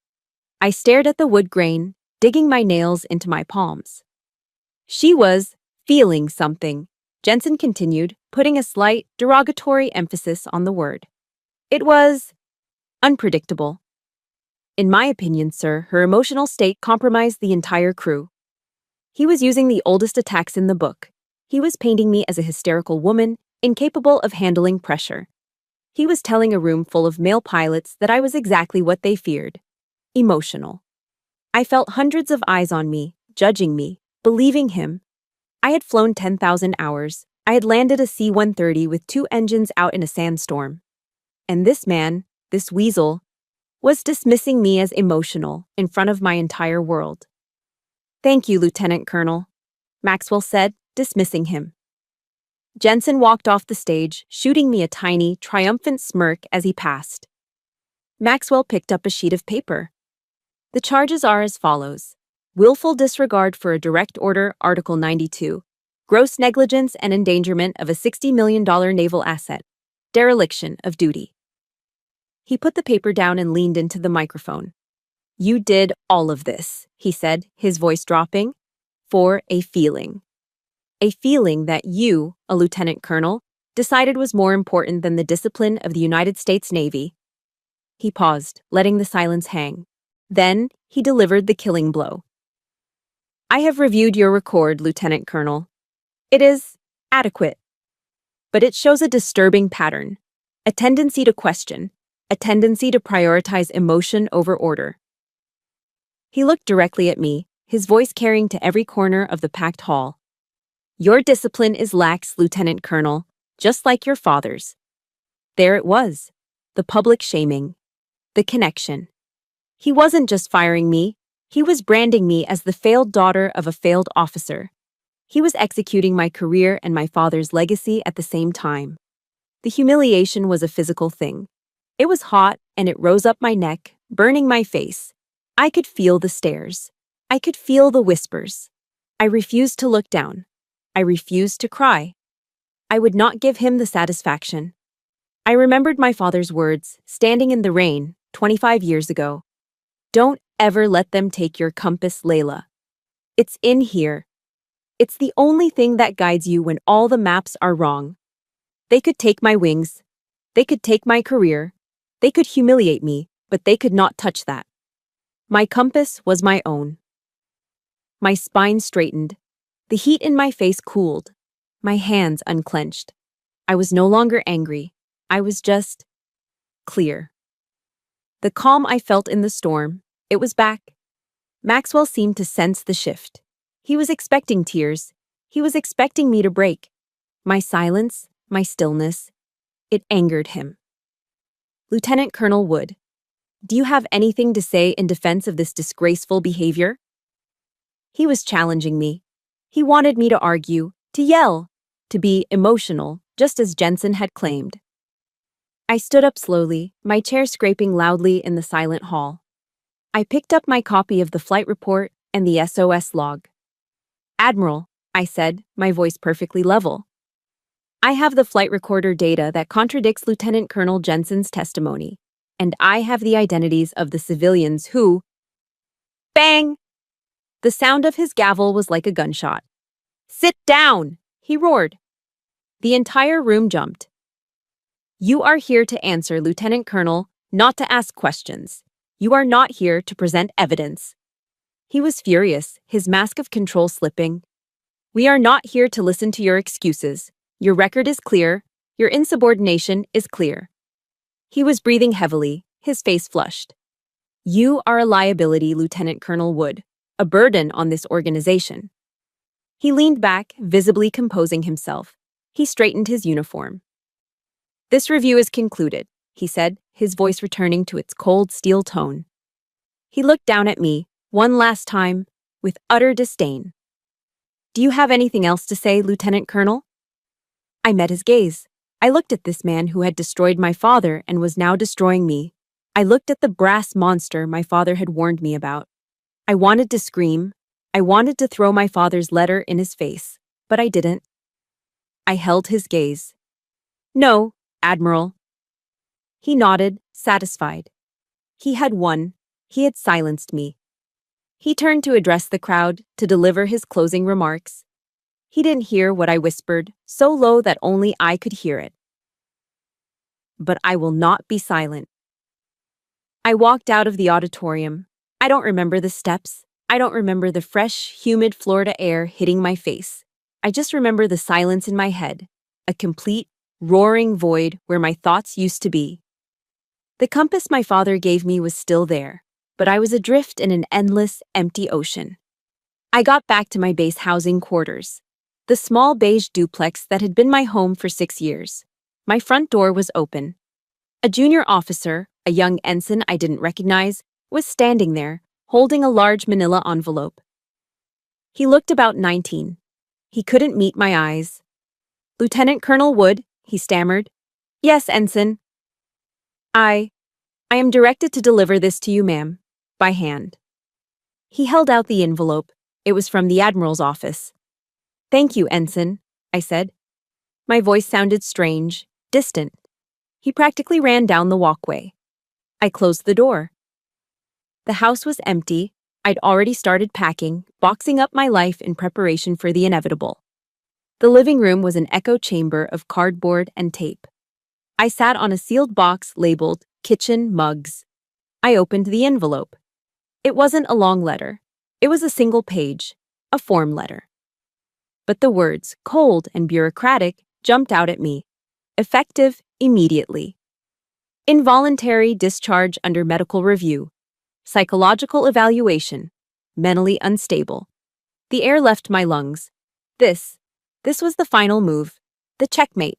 I stared at the wood grain, digging my nails into my palms. She was feeling something, Jensen continued, putting a slight, derogatory emphasis on the word. It was unpredictable. In my opinion, sir, her emotional state compromised the entire crew. He was using the oldest attacks in the book. He was painting me as a hysterical woman, incapable of handling pressure. He was telling a room full of male pilots that I was exactly what they feared. Emotional. I felt hundreds of eyes on me, judging me, believing him. I had flown 10,000 hours. I had landed a C-130 with 2 engines out in a sandstorm. And this man, this weasel, was dismissing me as emotional in front of my entire world. Thank you, Lieutenant Colonel, Maxwell said, dismissing him. Jensen walked off the stage, shooting me a tiny, triumphant smirk as he passed. Maxwell picked up a sheet of paper. The charges are as follows. Willful disregard for a direct order, Article 92. Gross negligence and endangerment of a $60 million naval asset. Dereliction of duty. He put the paper down and leaned into the microphone. You did all of this, he said, his voice dropping, for a feeling. A feeling that you, a lieutenant colonel, decided was more important than the discipline of the United States Navy. He paused, letting the silence hang. Then, he delivered the killing blow. I have reviewed your record, Lieutenant Colonel. It is adequate. But it shows a disturbing pattern, a tendency to question, a tendency to prioritize emotion over order. He looked directly at me, his voice carrying to every corner of the packed hall. Your discipline is lax, Lieutenant Colonel, just like your father's. There it was, the public shaming, the connection. He wasn't just firing me, he was branding me as the failed daughter of a failed officer. He was executing my career and my father's legacy at the same time. The humiliation was a physical thing. It was hot and it rose up my neck, burning my face. I could feel the stares. I could feel the whispers. I refused to look down. I refused to cry. I would not give him the satisfaction. I remembered my father's words, standing in the rain, 25 years ago. Don't ever let them take your compass, Layla. It's in here. It's the only thing that guides you when all the maps are wrong. They could take my wings. They could take my career. They could humiliate me, but they could not touch that. My compass was my own. My spine straightened. The heat in my face cooled. My hands unclenched. I was no longer angry. I was just clear. The calm I felt in the storm, it was back. Maxwell seemed to sense the shift. He was expecting tears. He was expecting me to break. My silence, my stillness. It angered him. Lieutenant Colonel Wood, do you have anything to say in defense of this disgraceful behavior? He was challenging me. He wanted me to argue, to yell, to be emotional, just as Jensen had claimed. I stood up slowly, my chair scraping loudly in the silent hall. I picked up my copy of the flight report and the SOS log. Admiral, I said, my voice perfectly level. I have the flight recorder data that contradicts Lieutenant Colonel Jensen's testimony, and I have the identities of the civilians who… Bang! The sound of his gavel was like a gunshot. Sit down! He roared. The entire room jumped. You are here to answer, Lieutenant Colonel, not to ask questions. You are not here to present evidence. He was furious, his mask of control slipping. We are not here to listen to your excuses. Your record is clear. Your insubordination is clear. He was breathing heavily, his face flushed. You are a liability, Lieutenant Colonel Wood, a burden on this organization. He leaned back, visibly composing himself. He straightened his uniform. This review is concluded, he said, his voice returning to its cold steel tone. He looked down at me, one last time, with utter disdain. Do you have anything else to say, Lieutenant Colonel? I met his gaze. I looked at this man who had destroyed my father and was now destroying me. I looked at the brass monster my father had warned me about. I wanted to scream. I wanted to throw my father's letter in his face, but I didn't. I held his gaze. No, Admiral. He nodded, satisfied. He had won. He had silenced me. He turned to address the crowd, to deliver his closing remarks. He didn't hear what I whispered, so low that only I could hear it. But I will not be silent. I walked out of the auditorium. I don't remember the steps. I don't remember the fresh, humid Florida air hitting my face. I just remember the silence in my head, a complete, roaring void where my thoughts used to be. The compass my father gave me was still there, but I was adrift in an endless, empty ocean. I got back to my base housing quarters, the small beige duplex that had been my home for 6 years. My front door was open. A junior officer, a young ensign I didn't recognize, was standing there, holding a large manila envelope. He looked about 19. He couldn't meet my eyes. Lieutenant Colonel Wood, he stammered. Yes, Ensign. I am directed to deliver this to you, ma'am, by hand. He held out the envelope. It was from the Admiral's office. Thank you, Ensign, I said. My voice sounded strange, distant. He practically ran down the walkway. I closed the door. The house was empty. I'd already started packing, boxing up my life in preparation for the inevitable. The living room was an echo chamber of cardboard and tape. I sat on a sealed box labeled Kitchen Mugs. I opened the envelope. It wasn't a long letter. It was a single page, a form letter. But the words, cold and bureaucratic, jumped out at me. Effective immediately. Involuntary discharge under medical review. Psychological evaluation. Mentally unstable. The air left my lungs. This was the final move. The checkmate.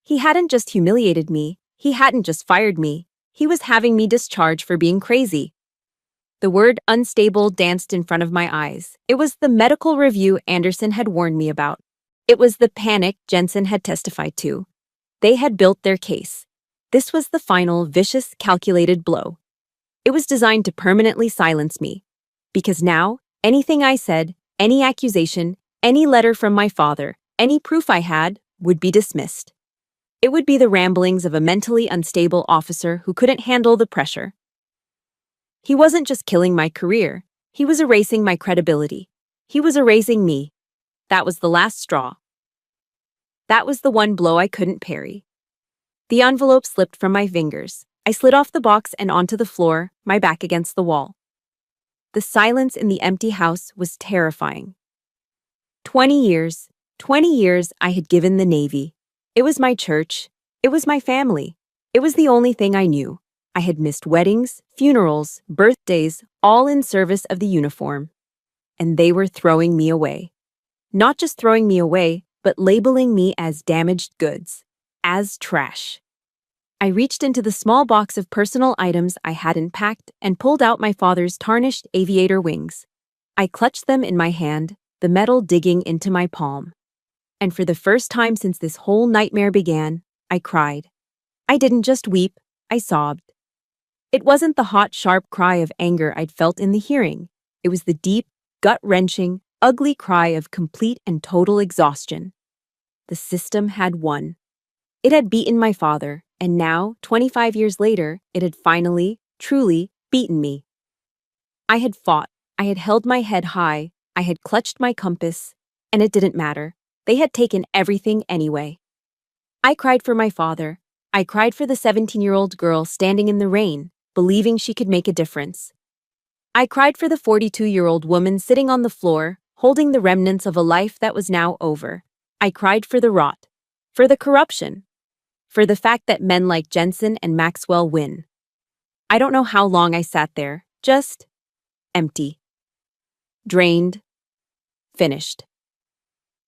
He hadn't just humiliated me. He hadn't just fired me. He was having me discharged for being crazy. The word unstable danced in front of my eyes. It was the medical review Anderson had warned me about. It was the panic Jensen had testified to. They had built their case. This was the final, vicious, calculated blow. It was designed to permanently silence me. Because now, anything I said, any accusation, any letter from my father, any proof I had, would be dismissed. It would be the ramblings of a mentally unstable officer who couldn't handle the pressure. He wasn't just killing my career. He was erasing my credibility. He was erasing me. That was the last straw. That was the one blow I couldn't parry. The envelope slipped from my fingers. I slid off the box and onto the floor, my back against the wall. The silence in the empty house was terrifying. 20 years I had given the Navy. It was my church. It was my family. It was the only thing I knew. I had missed weddings, funerals, birthdays, all in service of the uniform. And they were throwing me away. Not just throwing me away, but labeling me as damaged goods. as trash. I reached into the small box of personal items I hadn't packed and pulled out my father's tarnished aviator wings. I clutched them in my hand, the metal digging into my palm. And for the first time since this whole nightmare began, I cried. I didn't just weep, I sobbed. It wasn't the hot, sharp cry of anger I'd felt in the hearing. It was the deep, gut-wrenching, ugly cry of complete and total exhaustion. The system had won. It had beaten my father, and now, 25 years later, it had finally, truly, beaten me. I had fought, I had held my head high, I had clutched my compass, and it didn't matter. They had taken everything anyway. I cried for my father. I cried for the 17-year-old girl standing in the rain, believing she could make a difference. I cried for the 42-year-old woman sitting on the floor, holding the remnants of a life that was now over. I cried for the rot, for the corruption, for the fact that men like Jensen and Maxwell win. I don't know how long I sat there, just empty. Drained. Finished.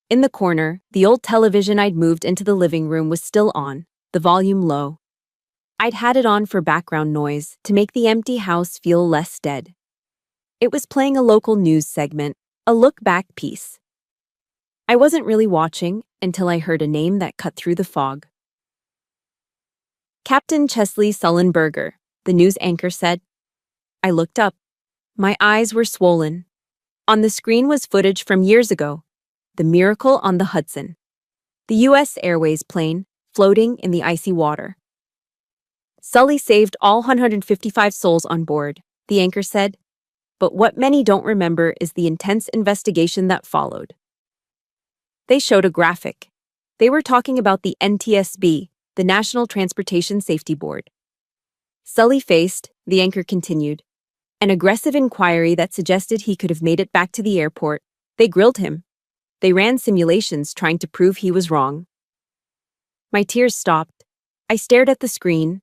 In the corner, the old television I'd moved into the living room was still on, the volume low. I'd had it on for background noise to make the empty house feel less dead. It was playing a local news segment, a look-back piece. I wasn't really watching until I heard a name that cut through the fog. Captain Chesley Sullenberger, the news anchor said. I looked up. My eyes were swollen. On the screen was footage from years ago, the miracle on the Hudson. The U.S. Airways plane, floating in the icy water. Sully saved all 155 souls on board, the anchor said. But what many don't remember is the intense investigation that followed. They showed a graphic. They were talking about the NTSB, the National Transportation Safety Board. Sully faced, the anchor continued, an aggressive inquiry that suggested he could have made it back to the airport. They grilled him. They ran simulations trying to prove he was wrong. My tears stopped. I stared at the screen.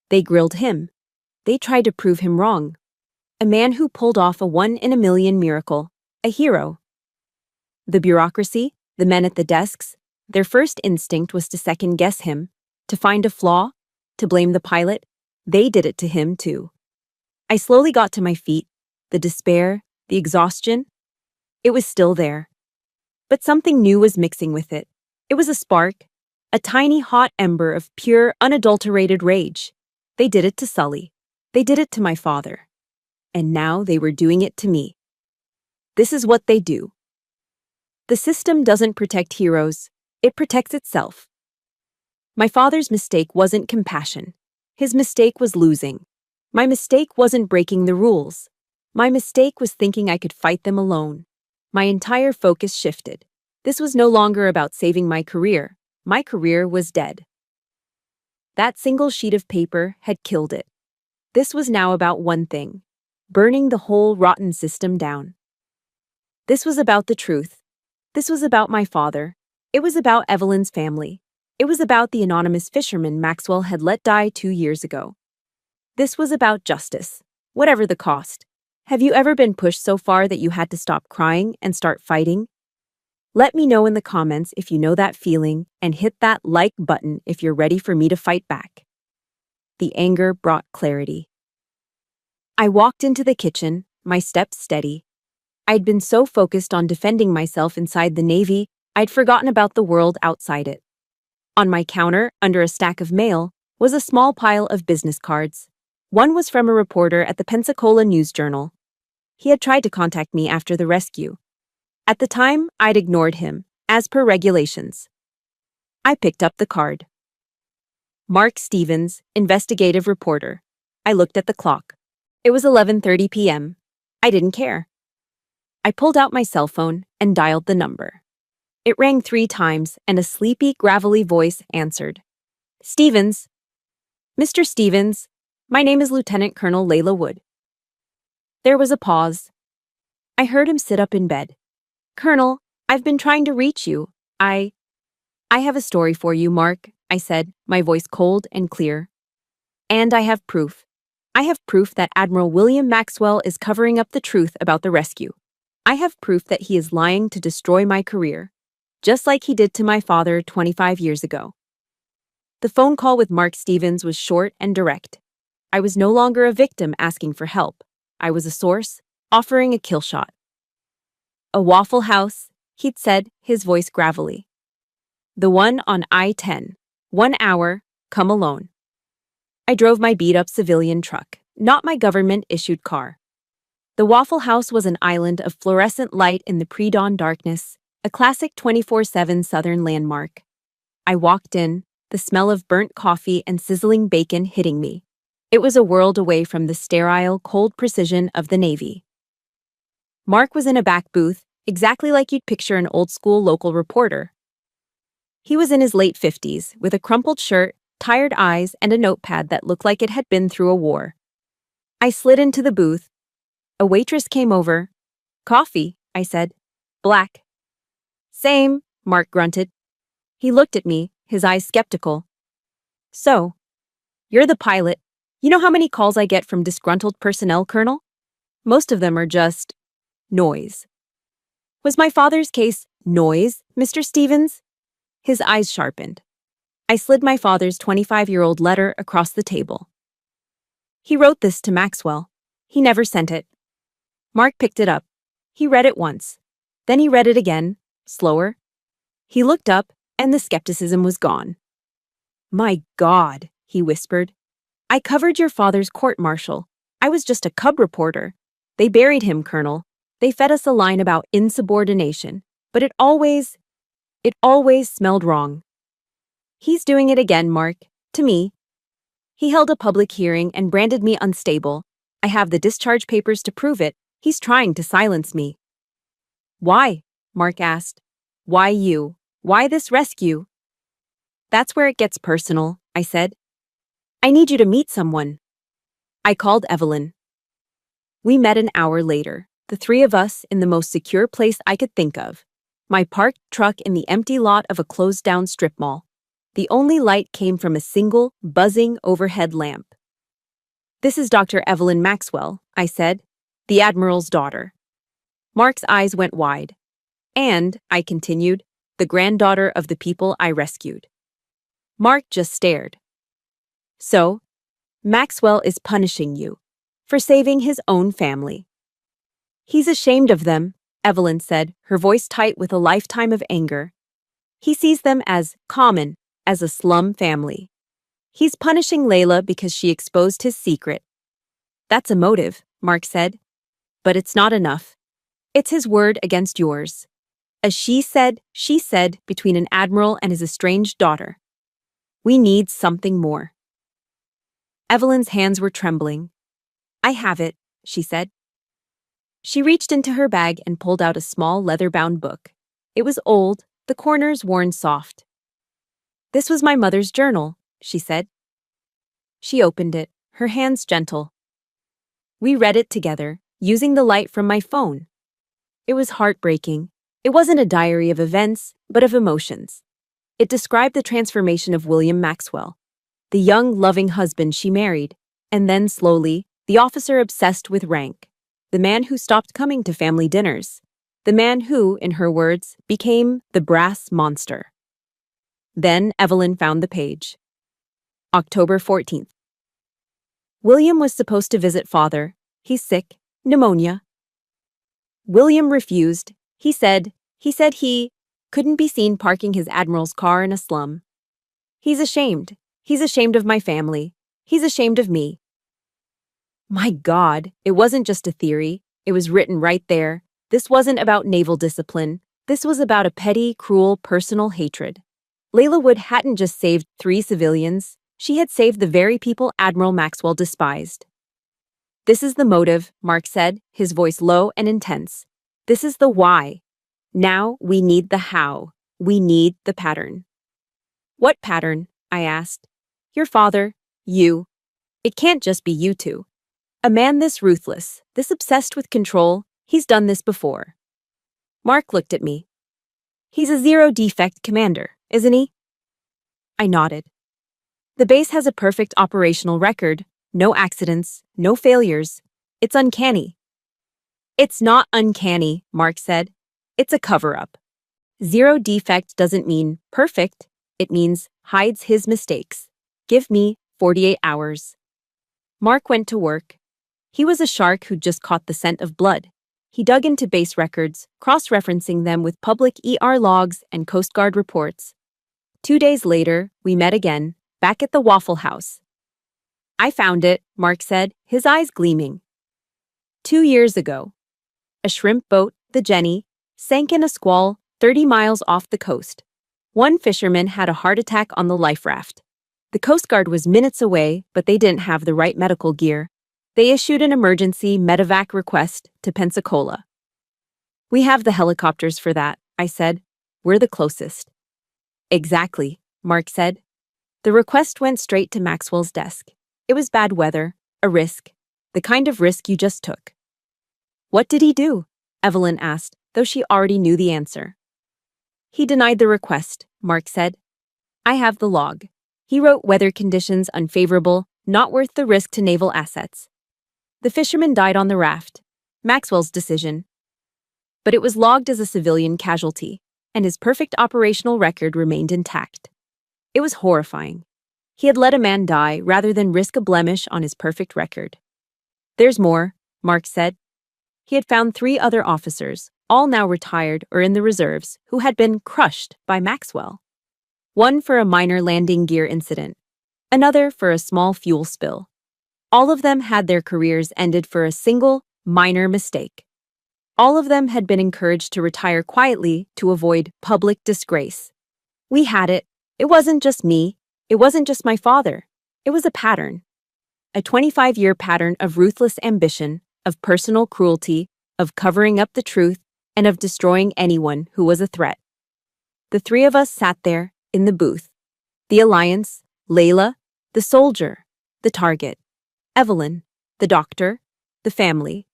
They grilled him. They tried to prove him wrong. A man who pulled off a one-in-a-million miracle. A hero. The bureaucracy, the men at the desks, their first instinct was to second-guess him, to find a flaw, to blame the pilot. They did it to him, too. I slowly got to my feet. The despair, the exhaustion. It was still there. But something new was mixing with it. It was a spark, a tiny hot ember of pure, unadulterated rage. They did it to Sully. They did it to my father. And now they were doing it to me. This is what they do. The system doesn't protect heroes. It protects itself. My father's mistake wasn't compassion. His mistake was losing. My mistake wasn't breaking the rules. My mistake was thinking I could fight them alone. My entire focus shifted. This was no longer about saving my career. My career was dead. That single sheet of paper had killed it. This was now about one thing: burning the whole rotten system down. This was about the truth. This was about my father. It was about Evelyn's family. It was about the anonymous fisherman Maxwell had let die 2 years ago. This was about justice, whatever the cost. Have you ever been pushed so far that you had to stop crying and start fighting? Let me know in the comments if you know that feeling, and hit that like button if you're ready for me to fight back. The anger brought clarity. I walked into the kitchen, my steps steady. I'd been so focused on defending myself inside the Navy, I'd forgotten about the world outside it. On my counter, under a stack of mail, was a small pile of business cards. One was from a reporter at the Pensacola News-Journal. He had tried to contact me after the rescue. At the time, I'd ignored him, as per regulations. I picked up the card. Mark Stevens, investigative reporter. I looked at the clock. It was 11:30 p.m. I didn't care. I pulled out my cell phone and dialed the number. It rang 3 times, and a sleepy, gravelly voice answered. Stevens. Mr. Stevens, my name is Lieutenant Colonel Layla Wood. There was a pause. I heard him sit up in bed. Colonel, I've been trying to reach you. I have a story for you, Mark, I said, my voice cold and clear. And I have proof. I have proof that Admiral William Maxwell is covering up the truth about the rescue. I have proof that he is lying to destroy my career, just like he did to my father 25 years ago. The phone call with Mark Stevens was short and direct. I was no longer a victim asking for help. I was a source, offering a kill shot. A Waffle House, he'd said, his voice gravelly. The one on I-10. 1 hour, come alone. I drove my beat-up civilian truck, not my government-issued car. The Waffle House was an island of fluorescent light in the pre-dawn darkness, a classic 24/7 Southern landmark. I walked in, the smell of burnt coffee and sizzling bacon hitting me. It was a world away from the sterile, cold precision of the Navy. Mark was in a back booth, exactly like you'd picture an old-school local reporter. He was in his late 50s, with a crumpled shirt, tired eyes, and a notepad that looked like it had been through a war. I slid into the booth. A waitress came over. "Coffee," I said. "Black." "Same," Mark grunted. He looked at me, his eyes skeptical. "So, you're the pilot. You know how many calls I get from disgruntled personnel, Colonel? Most of them are just noise." "Was my father's case noise, Mr. Stevens?" His eyes sharpened. I slid my father's 25-year-old letter across the table. "He wrote this to Maxwell. He never sent it." Mark picked it up. He read it once. Then he read it again, slower. He looked up, and the skepticism was gone. "My God," he whispered. "I covered your father's court-martial. I was just a cub reporter. They buried him, Colonel. They fed us a line about insubordination, but it always smelled wrong. He's doing it again, Mark, to me. He held a public hearing and branded me unstable. I have the discharge papers to prove it. He's trying to silence me." "Why?" Mark asked. "Why you? Why this rescue?" "That's where it gets personal," I said. "I need you to meet someone." I called Evelyn. We met an hour later, the three of us in the most secure place I could think of. My parked truck in the empty lot of a closed-down strip mall. The only light came from a single, buzzing overhead lamp. "This is Dr. Evelyn Maxwell," I said, "the Admiral's daughter." Mark's eyes went wide. "And," I continued, "the granddaughter of the people I rescued." Mark just stared. "So, Maxwell is punishing you for saving his own family." "He's ashamed of them," Evelyn said, her voice tight with a lifetime of anger. "He sees them as common, as a slum family. He's punishing Layla because she exposed his secret." "That's a motive," Mark said. "But it's not enough. It's his word against yours. A she said between an admiral and his estranged daughter. We need something more." Evelyn's hands were trembling. "I have it," she said. She reached into her bag and pulled out a small leather-bound book. It was old, the corners worn soft. "This was my mother's journal," she said. She opened it, her hands gentle. We read it together, using the light from my phone. It was heartbreaking. It wasn't a diary of events, but of emotions. It described the transformation of William Maxwell, the young, loving husband she married, and then, slowly, the officer obsessed with rank, the man who stopped coming to family dinners, the man who, in her words, became the brass monster. Then Evelyn found the page. October 14th. William was supposed to visit father. He's sick, pneumonia. William refused. He said he couldn't be seen parking his Admiral's car in a slum. He's ashamed. He's ashamed of my family. He's ashamed of me. My God, it wasn't just a theory. It was written right there. This wasn't about naval discipline. This was about a petty, cruel, personal hatred. Layla Wood hadn't just saved 3 civilians. She had saved the very people Admiral Maxwell despised. "This is the motive," Mark said, his voice low and intense. "This is the why. Now we need the how. We need the pattern." "What pattern?" I asked. "Your father, you. It can't just be you two. A man this ruthless, this obsessed with control, he's done this before." Mark looked at me. "He's a zero-defect commander, isn't he?" I nodded. "The base has a perfect operational record. No accidents, no failures. It's uncanny." "It's not uncanny," Mark said. "It's a cover-up. Zero defect doesn't mean perfect. It means hides his mistakes. Give me 48 hours. Mark went to work. He was a shark who'd just caught the scent of blood. He dug into base records, cross-referencing them with public logs and Coast Guard reports. 2 days later, we met again, back at the Waffle House. I found it, Mark said, his eyes gleaming. 2 years ago, a shrimp boat, the Jenny, sank in a squall 30 miles off the coast. One fisherman had a heart attack on the life raft. The Coast Guard was minutes away, but they didn't have the right medical gear. They issued an emergency medevac request to Pensacola. We have the helicopters for that, I said. We're the closest. Exactly, Mark said. The request went straight to Maxwell's desk. It was bad weather, a risk, the kind of risk you just took. What did he do? Evelyn asked, though she already knew the answer. He denied the request, Mark said. I have the log. He wrote weather conditions unfavorable, not worth the risk to naval assets. The fisherman died on the raft. Maxwell's decision. But it was logged as a civilian casualty, and his perfect operational record remained intact. It was horrifying. He had let a man die rather than risk a blemish on his perfect record. There's more, Mark said. He had found 3 other officers, all now retired or in the reserves, who had been crushed by Maxwell. One for a minor landing gear incident, another for a small fuel spill. All of them had their careers ended for a single, minor mistake. All of them had been encouraged to retire quietly to avoid public disgrace. We had it. It wasn't just me. It wasn't just my father. It was a pattern. A 25-year pattern of ruthless ambition, of personal cruelty, of covering up the truth, and of destroying anyone who was a threat. The 3 of us sat there, in the booth. The Alliance, Layla, the soldier, the target, Evelyn, the doctor, the family,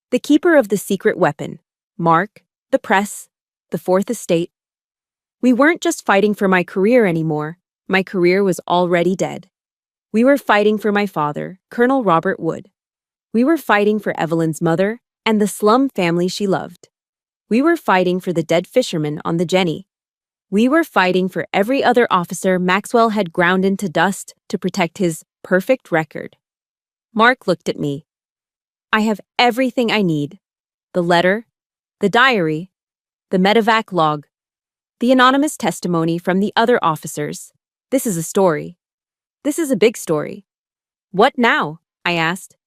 the keeper of the secret weapon, Mark, the press, the Fourth Estate. We weren't just fighting for my career anymore. My career was already dead. We were fighting for my father, Colonel Robert Wood. We were fighting for Evelyn's mother and the slum family she loved. We were fighting for the dead fisherman on the Jenny. We were fighting for every other officer Maxwell had ground into dust to protect his perfect record. Mark looked at me. I have everything I need. The letter, the diary, the medevac log, the anonymous testimony from the other officers. This is a story. This is a big story. What now? I asked.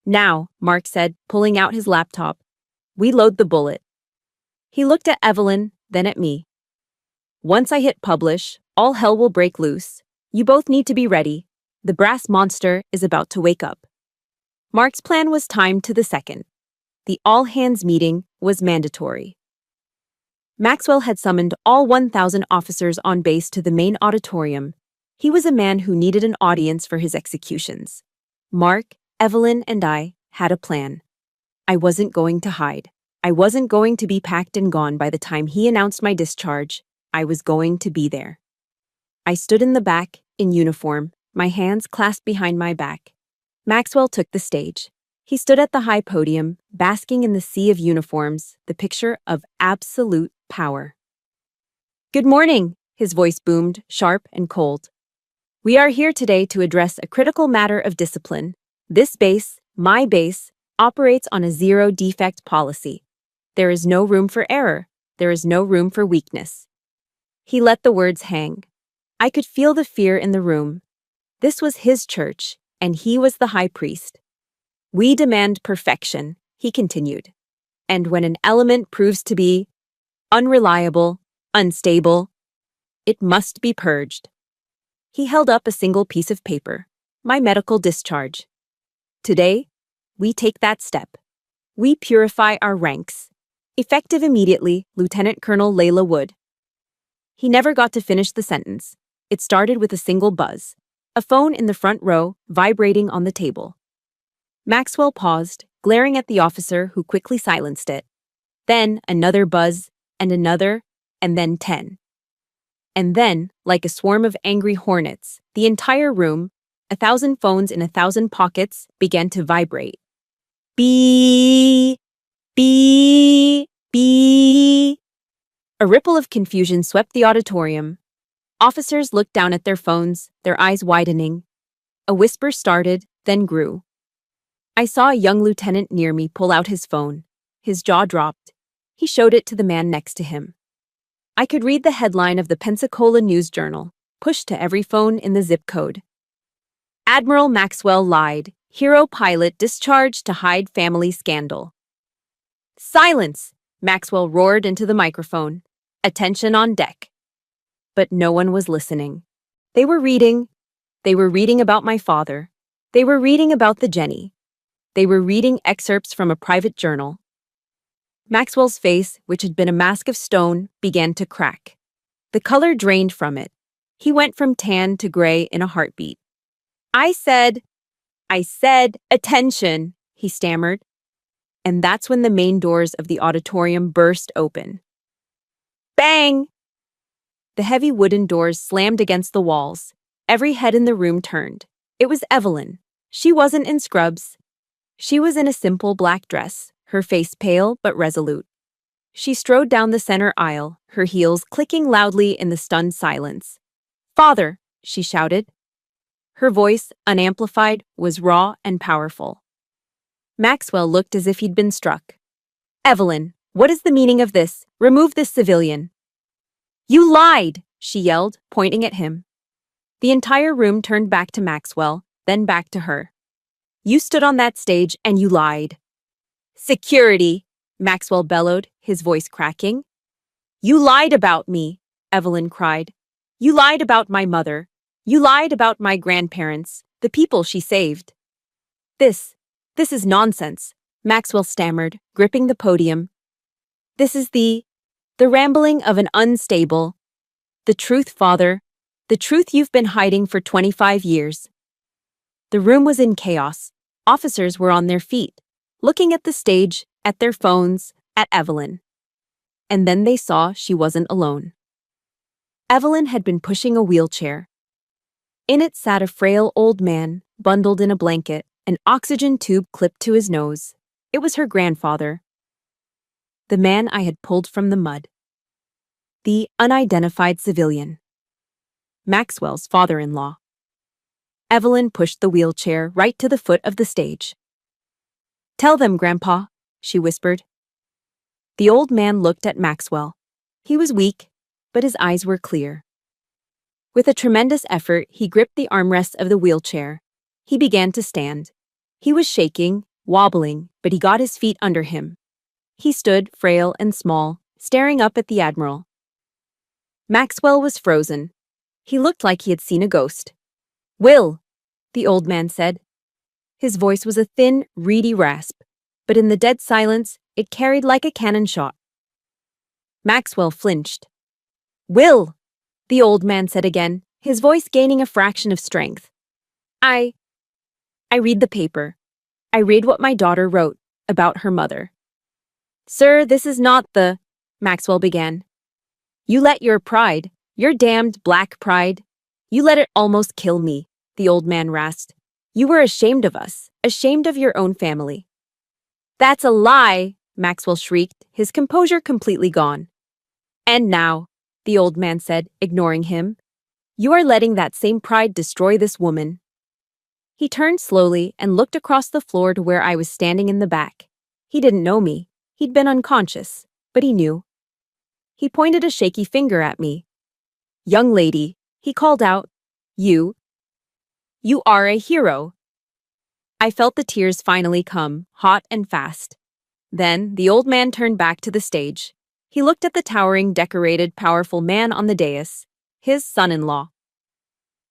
Now, Mark said, pulling out his laptop. We load the bullet. He looked at Evelyn, then at me. Once I hit publish, all hell will break loose. You both need to be ready. The brass monster is about to wake up. Mark's plan was timed to the second. The all-hands meeting was mandatory. Maxwell had summoned all 1,000 officers on base to the main auditorium. He was a man who needed an audience for his executions. Mark, Evelyn, and I had a plan. I wasn't going to hide. I wasn't going to be packed and gone by the time he announced my discharge. I was going to be there. I stood in the back, in uniform, my hands clasped behind my back. Maxwell took the stage. He stood at the high podium, basking in the sea of uniforms, the picture of absolute power. Good morning, his voice boomed, sharp and cold. We are here today to address a critical matter of discipline. This base, my base, operates on a zero-defect policy. There is no room for error. There is no room for weakness. He let the words hang. I could feel the fear in the room. This was his church, and he was the high priest. We demand perfection, he continued. And when an element proves to be unreliable, unstable, it must be purged. He held up a single piece of paper, my medical discharge. Today, we take that step. We purify our ranks. Effective immediately, Lieutenant Colonel Layla Wood. He never got to finish the sentence. It started with a single buzz, a phone in the front row vibrating on the table. Maxwell paused, glaring at the officer who quickly silenced it. Then another buzz, and another, and then 10. And then, like a swarm of angry hornets, the entire room, 1,000 phones in 1,000 pockets, began to vibrate. Beep, beep, beep. A ripple of confusion swept the auditorium. Officers looked down at their phones, their eyes widening. A whisper started, then grew. I saw a young lieutenant near me pull out his phone. His jaw dropped. He showed it to the man next to him. I could read the headline of the Pensacola News Journal, pushed to every phone in the zip code. Admiral Maxwell lied. Hero pilot discharged to hide family scandal. Silence! Maxwell roared into the microphone. Attention on deck. But no one was listening. They were reading. They were reading about my father. They were reading about the Jenny. They were reading excerpts from a private journal. Maxwell's face, which had been a mask of stone, began to crack. The color drained from it. He went from tan to gray in a heartbeat. I said, attention, he stammered. And that's when the main doors of the auditorium burst open. Bang! The heavy wooden doors slammed against the walls. Every head in the room turned. It was Evelyn. She wasn't in scrubs. She was in a simple black dress, her face pale but resolute. She strode down the center aisle, her heels clicking loudly in the stunned silence. Father, she shouted. Her voice, unamplified, was raw and powerful. Maxwell looked as if he'd been struck. Evelyn, what is the meaning of this? Remove this civilian. You lied, she yelled, pointing at him. The entire room turned back to Maxwell, then back to her. You stood on that stage and you lied. Security, Maxwell bellowed, his voice cracking. You lied about me, Evelyn cried. You lied about my mother. You lied about my grandparents, the people she saved. This is nonsense, Maxwell stammered, gripping the podium. This is the rambling of an unstable. The truth, Father. The truth you've been hiding for 25 years. The room was in chaos. Officers were on their feet, looking at the stage, at their phones, at Evelyn. And then they saw she wasn't alone. Evelyn had been pushing a wheelchair. In it sat a frail old man, bundled in a blanket, an oxygen tube clipped to his nose. It was her grandfather. The man I had pulled from the mud. The unidentified civilian. Maxwell's father-in-law. Evelyn pushed the wheelchair right to the foot of the stage. Tell them, Grandpa, she whispered. The old man looked at Maxwell. He was weak, but his eyes were clear. With a tremendous effort, he gripped the armrest of the wheelchair. He began to stand. He was shaking, wobbling, but he got his feet under him. He stood, frail and small, staring up at the Admiral. Maxwell was frozen. He looked like he had seen a ghost. Will, the old man said. His voice was a thin, reedy rasp, but in the dead silence, it carried like a cannon shot. Maxwell flinched. Will, the old man said again, his voice gaining a fraction of strength. I read the paper. I read what my daughter wrote about her mother. Sir, this is not the, Maxwell began. You let your pride, your damned black pride, you let it almost kill me, the old man rasped. You were ashamed of us, ashamed of your own family. That's a lie, Maxwell shrieked, his composure completely gone. And now, the old man said, ignoring him, you are letting that same pride destroy this woman. He turned slowly and looked across the floor to where I was standing in the back. He didn't know me. He'd been unconscious, but he knew. He pointed a shaky finger at me. Young lady, he called out, you are a hero. I felt the tears finally come, hot and fast. Then the old man turned back to the stage. He looked at the towering, decorated, powerful man on the dais, his son-in-law.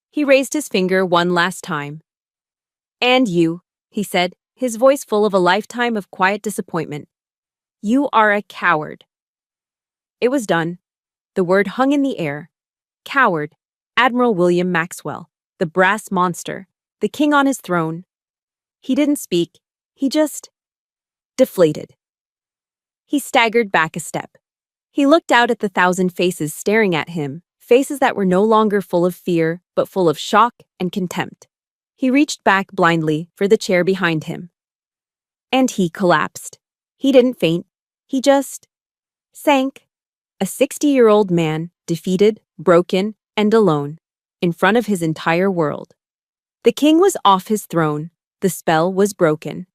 He raised his finger one last time. And you, he said, his voice full of a lifetime of quiet disappointment. You are a coward. It was done. The word hung in the air. Coward. Admiral William Maxwell, the brass monster, the king on his throne. He didn't speak. He just deflated. He staggered back a step. He looked out at the 1,000 faces staring at him, faces that were no longer full of fear, but full of shock and contempt. He reached back blindly for the chair behind him. And he collapsed. He didn't faint. He just sank. A 60-year-old man, defeated, broken, and alone, in front of his entire world. The king was off his throne. The spell was broken.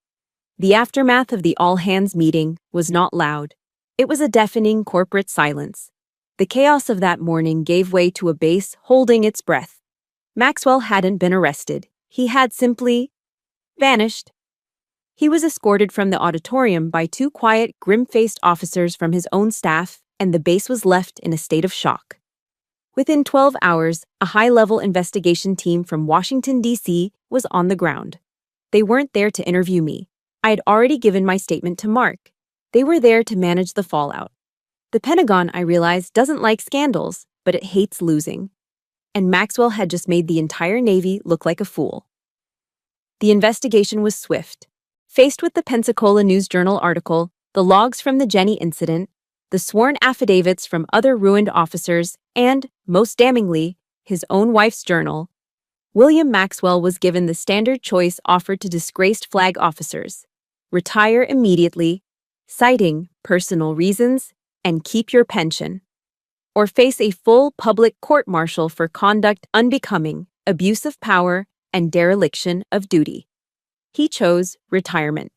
The aftermath of the all-hands meeting was not loud. It was a deafening corporate silence. The chaos of that morning gave way to a base holding its breath. Maxwell hadn't been arrested. He had simply vanished. He was escorted from the auditorium by two quiet, grim-faced officers from his own staff, and the base was left in a state of shock. Within 12 hours, a high-level investigation team from Washington, D.C. was on the ground. They weren't there to interview me. I had already given my statement to Mark. They were there to manage the fallout. The Pentagon, I realized, doesn't like scandals, but it hates losing. And Maxwell had just made the entire Navy look like a fool. The investigation was swift. Faced with the Pensacola News-Journal article, the logs from the Jenny incident, the sworn affidavits from other ruined officers, and, most damningly, his own wife's journal, William Maxwell was given the standard choice offered to disgraced flag officers: retire immediately, citing personal reasons, and keep your pension, or face a full public court-martial for conduct unbecoming, abuse of power, and dereliction of duty. He chose retirement.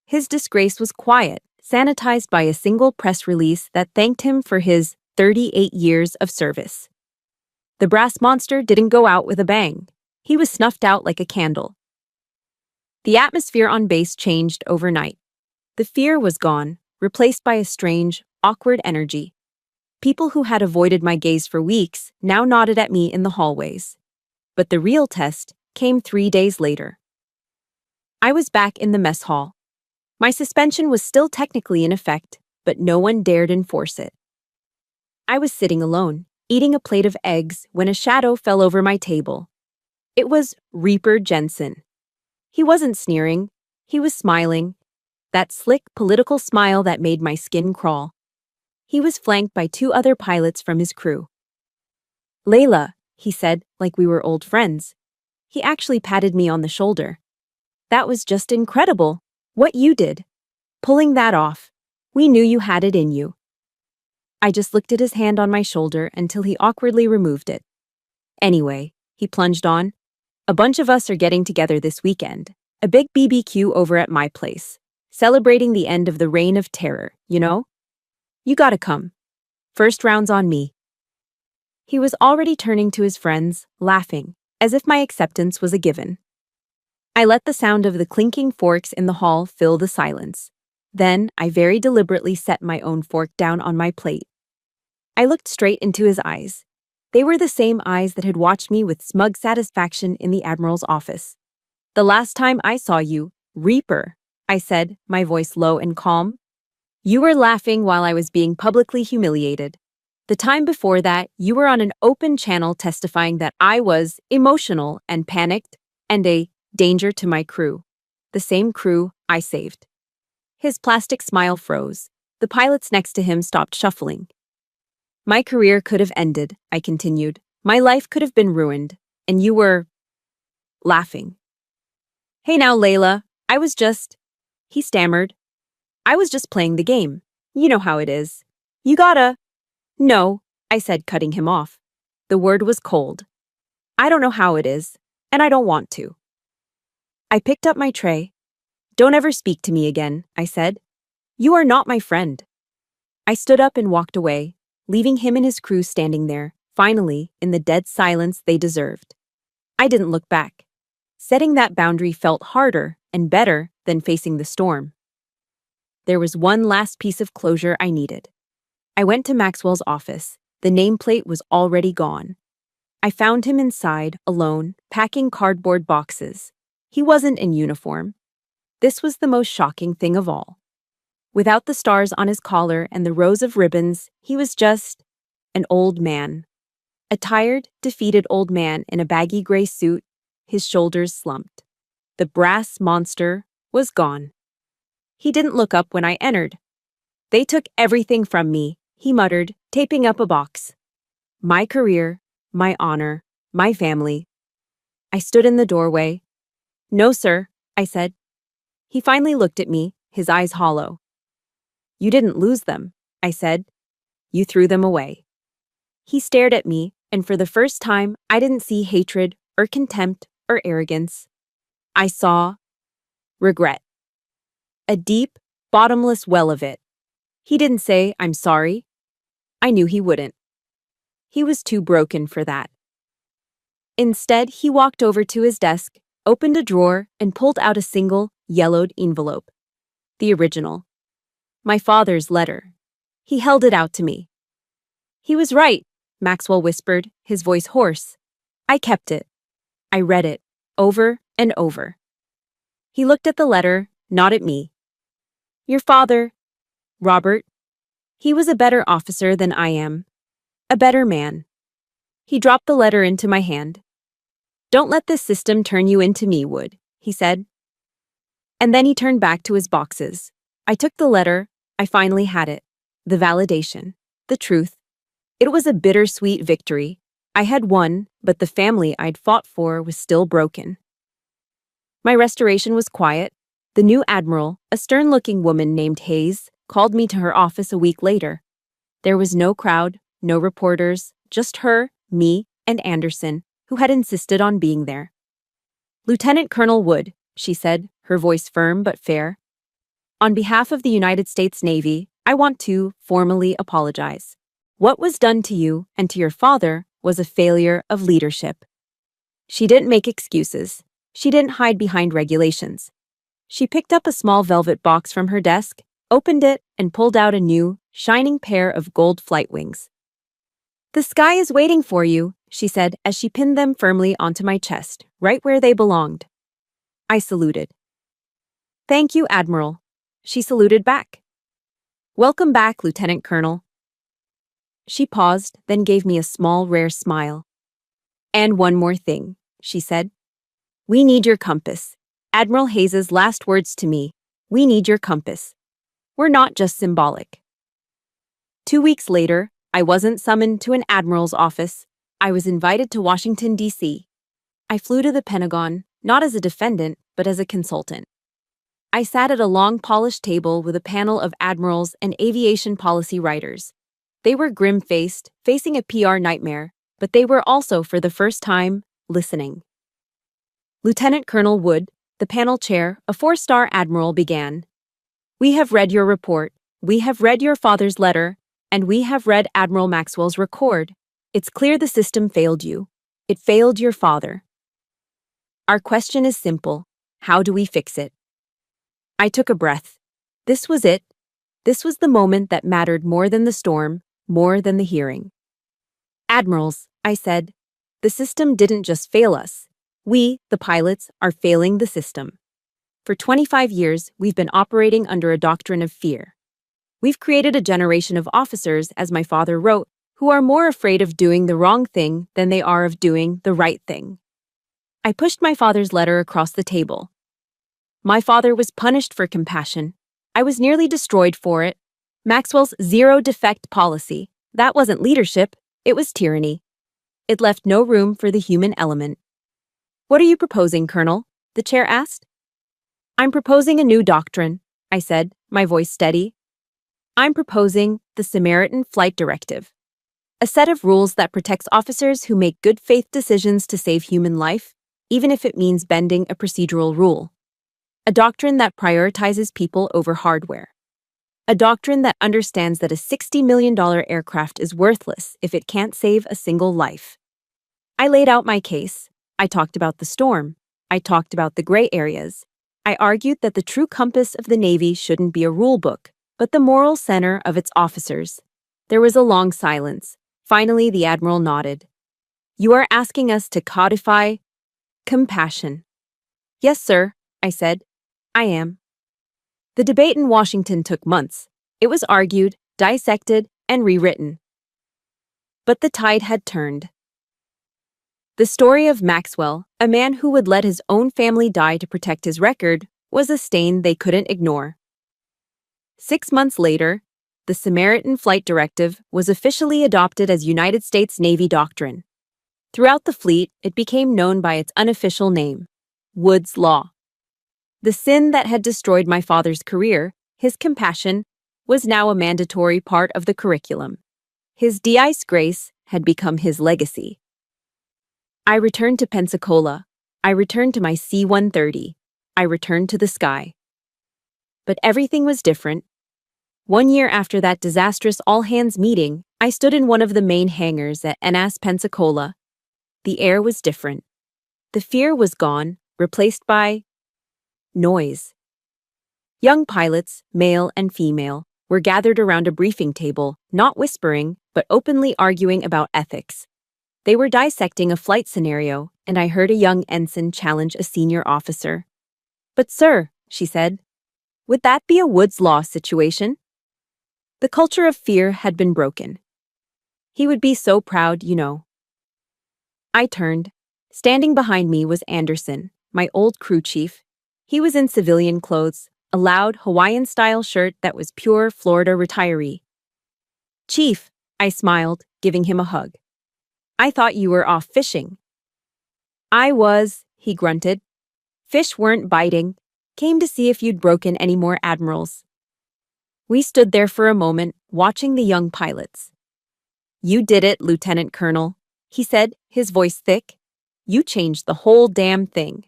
His disgrace was quiet, sanitized by a single press release that thanked him for his 38 years of service. The brass monster didn't go out with a bang. He was snuffed out like a candle. The atmosphere on base changed overnight. The fear was gone, replaced by a strange, awkward energy. People who had avoided my gaze for weeks now nodded at me in the hallways. But the real test came 3 days later. I was back in the mess hall. My suspension was still technically in effect, but no one dared enforce it. I was sitting alone, eating a plate of eggs, when a shadow fell over my table. It was Reaper Jensen. He wasn't sneering. He was smiling. That slick, political smile that made my skin crawl. He was flanked by two other pilots from his crew. "Layla," he said, like we were old friends. He actually patted me on the shoulder. "That was just incredible. What you did. Pulling that off. We knew you had it in you." I just looked at his hand on my shoulder until he awkwardly removed it. "Anyway," he plunged on, "a bunch of us are getting together this weekend. A big BBQ over at my place. Celebrating the end of the Reign of Terror, you know? You gotta come. First round's on me." He was already turning to his friends, laughing, as if my acceptance was a given. I let the sound of the clinking forks in the hall fill the silence. Then I very deliberately set my own fork down on my plate. I looked straight into his eyes. They were the same eyes that had watched me with smug satisfaction in the Admiral's office. "The last time I saw you, Reaper," I said, my voice low and calm, "you were laughing while I was being publicly humiliated. The time before that, you were on an open channel testifying that I was emotional and panicked and a danger to my crew. The same crew I saved." His plastic smile froze. The pilots next to him stopped shuffling. "My career could have ended," I continued. "My life could have been ruined. And you were laughing." "Hey now, Layla, I was just..." He stammered. "I was just playing the game. You know how it is. You gotta..." "No," I said, cutting him off. The word was cold. "I don't know how it is, and I don't want to." I picked up my tray. "Don't ever speak to me again," I said. "You are not my friend." I stood up and walked away, leaving him and his crew standing there, finally, in the dead silence they deserved. I didn't look back. Setting that boundary felt harder and better than facing the storm. There was one last piece of closure I needed. I went to Maxwell's office. The nameplate was already gone. I found him inside, alone, packing cardboard boxes. He wasn't in uniform. This was the most shocking thing of all. Without the stars on his collar and the rows of ribbons, he was just an old man. A tired, defeated old man in a baggy gray suit, his shoulders slumped. The brass monster was gone. He didn't look up when I entered. "They took everything from me," he muttered, taping up a box. "My career, my honor, my family." I stood in the doorway. "No, sir," I said. He finally looked at me, his eyes hollow. "You didn't lose them," I said. "You threw them away." He stared at me, and for the first time, I didn't see hatred or contempt or arrogance. I saw regret. A deep, bottomless well of it. He didn't say, "I'm sorry." I knew he wouldn't. He was too broken for that. Instead, he walked over to his desk, opened a drawer, and pulled out a single, yellowed envelope. The original. My father's letter. He held it out to me. "He was right," Maxwell whispered, his voice hoarse. I kept it. I read it, over and over. He looked at the letter, not at me. "Your father, Robert, he was a better officer than I am. A better man." He dropped the letter into my hand. "Don't let this system turn you into me, Wood," he said. And then he turned back to his boxes. I took the letter. I finally had it. The validation. The truth. It was a bittersweet victory. I had won, but the family I'd fought for was still broken. My restoration was quiet. The new Admiral, a stern-looking woman named Hayes, called me to her office a week later. There was no crowd, no reporters, just her, me, and Anderson, who had insisted on being there. "Lieutenant Colonel Wood," she said, her voice firm but fair. "On behalf of the United States Navy, I want to formally apologize. What was done to you and to your father was a failure of leadership." She didn't make excuses. She didn't hide behind regulations. She picked up a small velvet box from her desk, opened it, and pulled out a new, shining pair of gold flight wings. "The sky is waiting for you," she said as she pinned them firmly onto my chest, right where they belonged. I saluted. "Thank you, Admiral." She saluted back. "Welcome back, Lieutenant Colonel." She paused, then gave me a small, rare smile. "And one more thing," she said. "We need your compass. Admiral Hayes's last words to me. We need your compass. We're not just symbolic." 2 weeks later, I wasn't summoned to an admiral's office. I was invited to Washington, D.C. I flew to the Pentagon, not as a defendant, but as a consultant. I sat at a long, polished table with a panel of admirals and aviation policy writers. They were grim-faced, facing a PR nightmare, but they were also, for the first time, listening. Lieutenant Colonel Wood, the panel chair, a 4-star admiral, began. "We have read your report. We have read your father's letter, and we have read Admiral Maxwell's record. It's clear the system failed you. It failed your father. Our question is simple. How do we fix it?" I took a breath. This was it. This was the moment that mattered more than the storm, more than the hearing. "Admirals," I said, "the system didn't just fail us. We, the pilots, are failing the system. For 25 years, we've been operating under a doctrine of fear. We've created a generation of officers, as my father wrote, who are more afraid of doing the wrong thing than they are of doing the right thing." I pushed my father's letter across the table. My father was punished for compassion. I was nearly destroyed for it. Maxwell's zero-defect policy. That wasn't leadership, it was tyranny. It left no room for the human element. "What are you proposing, Colonel?" the chair asked. "I'm proposing a new doctrine," I said, my voice steady. "I'm proposing the Samaritan Flight Directive. A set of rules that protects officers who make good faith decisions to save human life, even if it means bending a procedural rule. A doctrine that prioritizes people over hardware. A doctrine that understands that a $60 million aircraft is worthless if it can't save a single life." I laid out my case. I talked about the storm. I talked about the gray areas. I argued that the true compass of the Navy shouldn't be a rule book, but the moral center of its officers. There was a long silence. Finally, the Admiral nodded. "You are asking us to codify compassion." "Yes, sir," I said. "I am." The debate in Washington took months. It was argued, dissected, and rewritten. But the tide had turned. The story of Maxwell, a man who would let his own family die to protect his record, was a stain they couldn't ignore. 6 months later, the Samaritan Flight Directive was officially adopted as United States Navy doctrine. Throughout the fleet, it became known by its unofficial name, Wood's Law. The sin that had destroyed my father's career, his compassion, was now a mandatory part of the curriculum. His de-ice grace, had become his legacy. I returned to Pensacola. I returned to my C-130. I returned to the sky. But everything was different. 1 year after that disastrous all-hands meeting, I stood in one of the main hangars at NAS Pensacola. The air was different. The fear was gone, replaced by noise. Young pilots, male and female, were gathered around a briefing table, not whispering, but openly arguing about ethics. They were dissecting a flight scenario, and I heard a young ensign challenge a senior officer. "But sir," she said, "would that be a Woods Law situation?" The culture of fear had been broken. He would be so proud, you know. I turned. Standing behind me was Anderson, my old crew chief. He was in civilian clothes, a loud Hawaiian-style shirt that was pure Florida retiree. "Chief," I smiled, giving him a hug. "I thought you were off fishing." "I was," he grunted. "Fish weren't biting. Came to see if you'd broken any more admirals." We stood there for a moment, watching the young pilots. "You did it, Lieutenant Colonel," he said, his voice thick. "You changed the whole damn thing."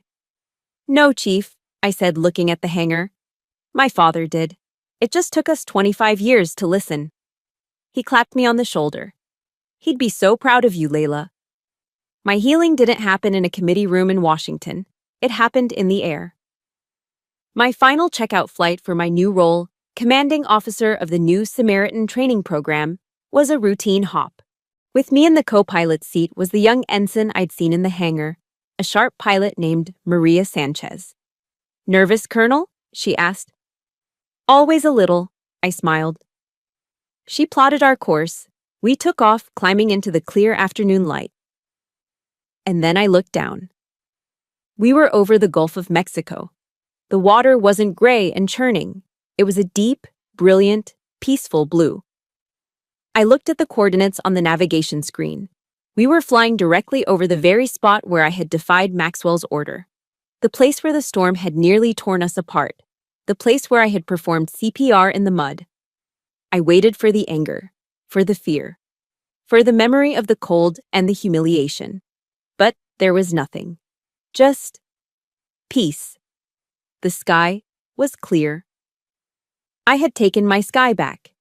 "No, Chief," I said, looking at the hangar. "My father did. It just took us 25 years to listen." He clapped me on the shoulder. "He'd be so proud of you, Layla." My healing didn't happen in a committee room in Washington. It happened in the air. My final checkout flight for my new role, commanding officer of the new Samaritan training program, was a routine hop. With me in the co-pilot seat was the young ensign I'd seen in the hangar, a sharp pilot named Maria Sanchez. "Nervous, Colonel?" she asked. "Always a little," I smiled. She plotted our course. We took off, climbing into the clear afternoon light. And then I looked down. We were over the Gulf of Mexico. The water wasn't gray and churning. It was a deep, brilliant, peaceful blue. I looked at the coordinates on the navigation screen. We were flying directly over the very spot where I had defied Maxwell's order. The place where the storm had nearly torn us apart. The place where I had performed CPR in the mud. I waited for the anger, for the fear, for the memory of the cold and the humiliation. But there was nothing. Just peace. The sky was clear. I had taken my sky back.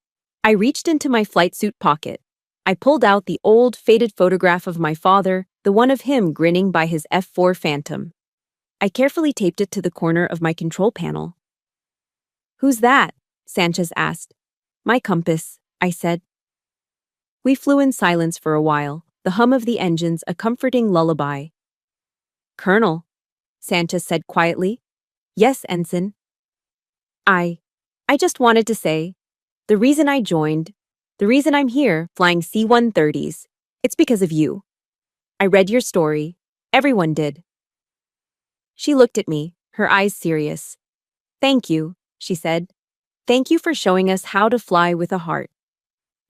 I reached into my flight suit pocket. I pulled out the old, faded photograph of my father, the one of him grinning by his F-4 Phantom. I carefully taped it to the corner of my control panel. "Who's that?" Sanchez asked. "My compass," I said. We flew in silence for a while, the hum of the engines a comforting lullaby. "Colonel," Sanchez said quietly. "Yes, Ensign." I just wanted to say, the reason I joined, the reason I'm here flying C-130s, it's because of you. I read your story. Everyone did." She looked at me, her eyes serious. "Thank you," she said. "Thank you for showing us how to fly with a heart."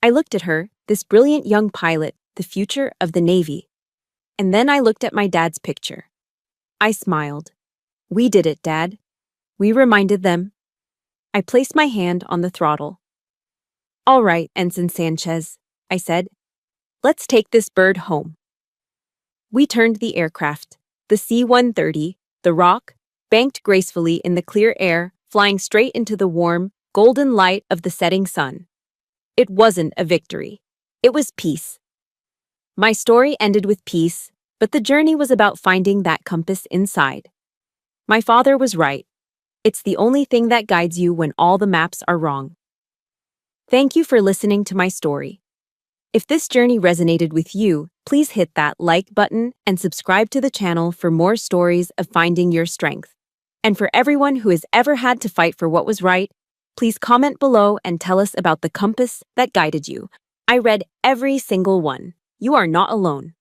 I looked at her, this brilliant young pilot, the future of the Navy. And then I looked at my dad's picture. I smiled. "We did it, Dad." We reminded them. I placed my hand on the throttle. "All right, Ensign Sanchez," I said. "Let's take this bird home." We turned the aircraft. The C-130, the Rock, banked gracefully in the clear air, flying straight into the warm, golden light of the setting sun. It wasn't a victory. It was peace. My story ended with peace, but the journey was about finding that compass inside. My father was right. It's the only thing that guides you when all the maps are wrong. Thank you for listening to my story. If this journey resonated with you, please hit that like button and subscribe to the channel for more stories of finding your strength. And for everyone who has ever had to fight for what was right, please comment below and tell us about the compass that guided you. I read every single one. You are not alone.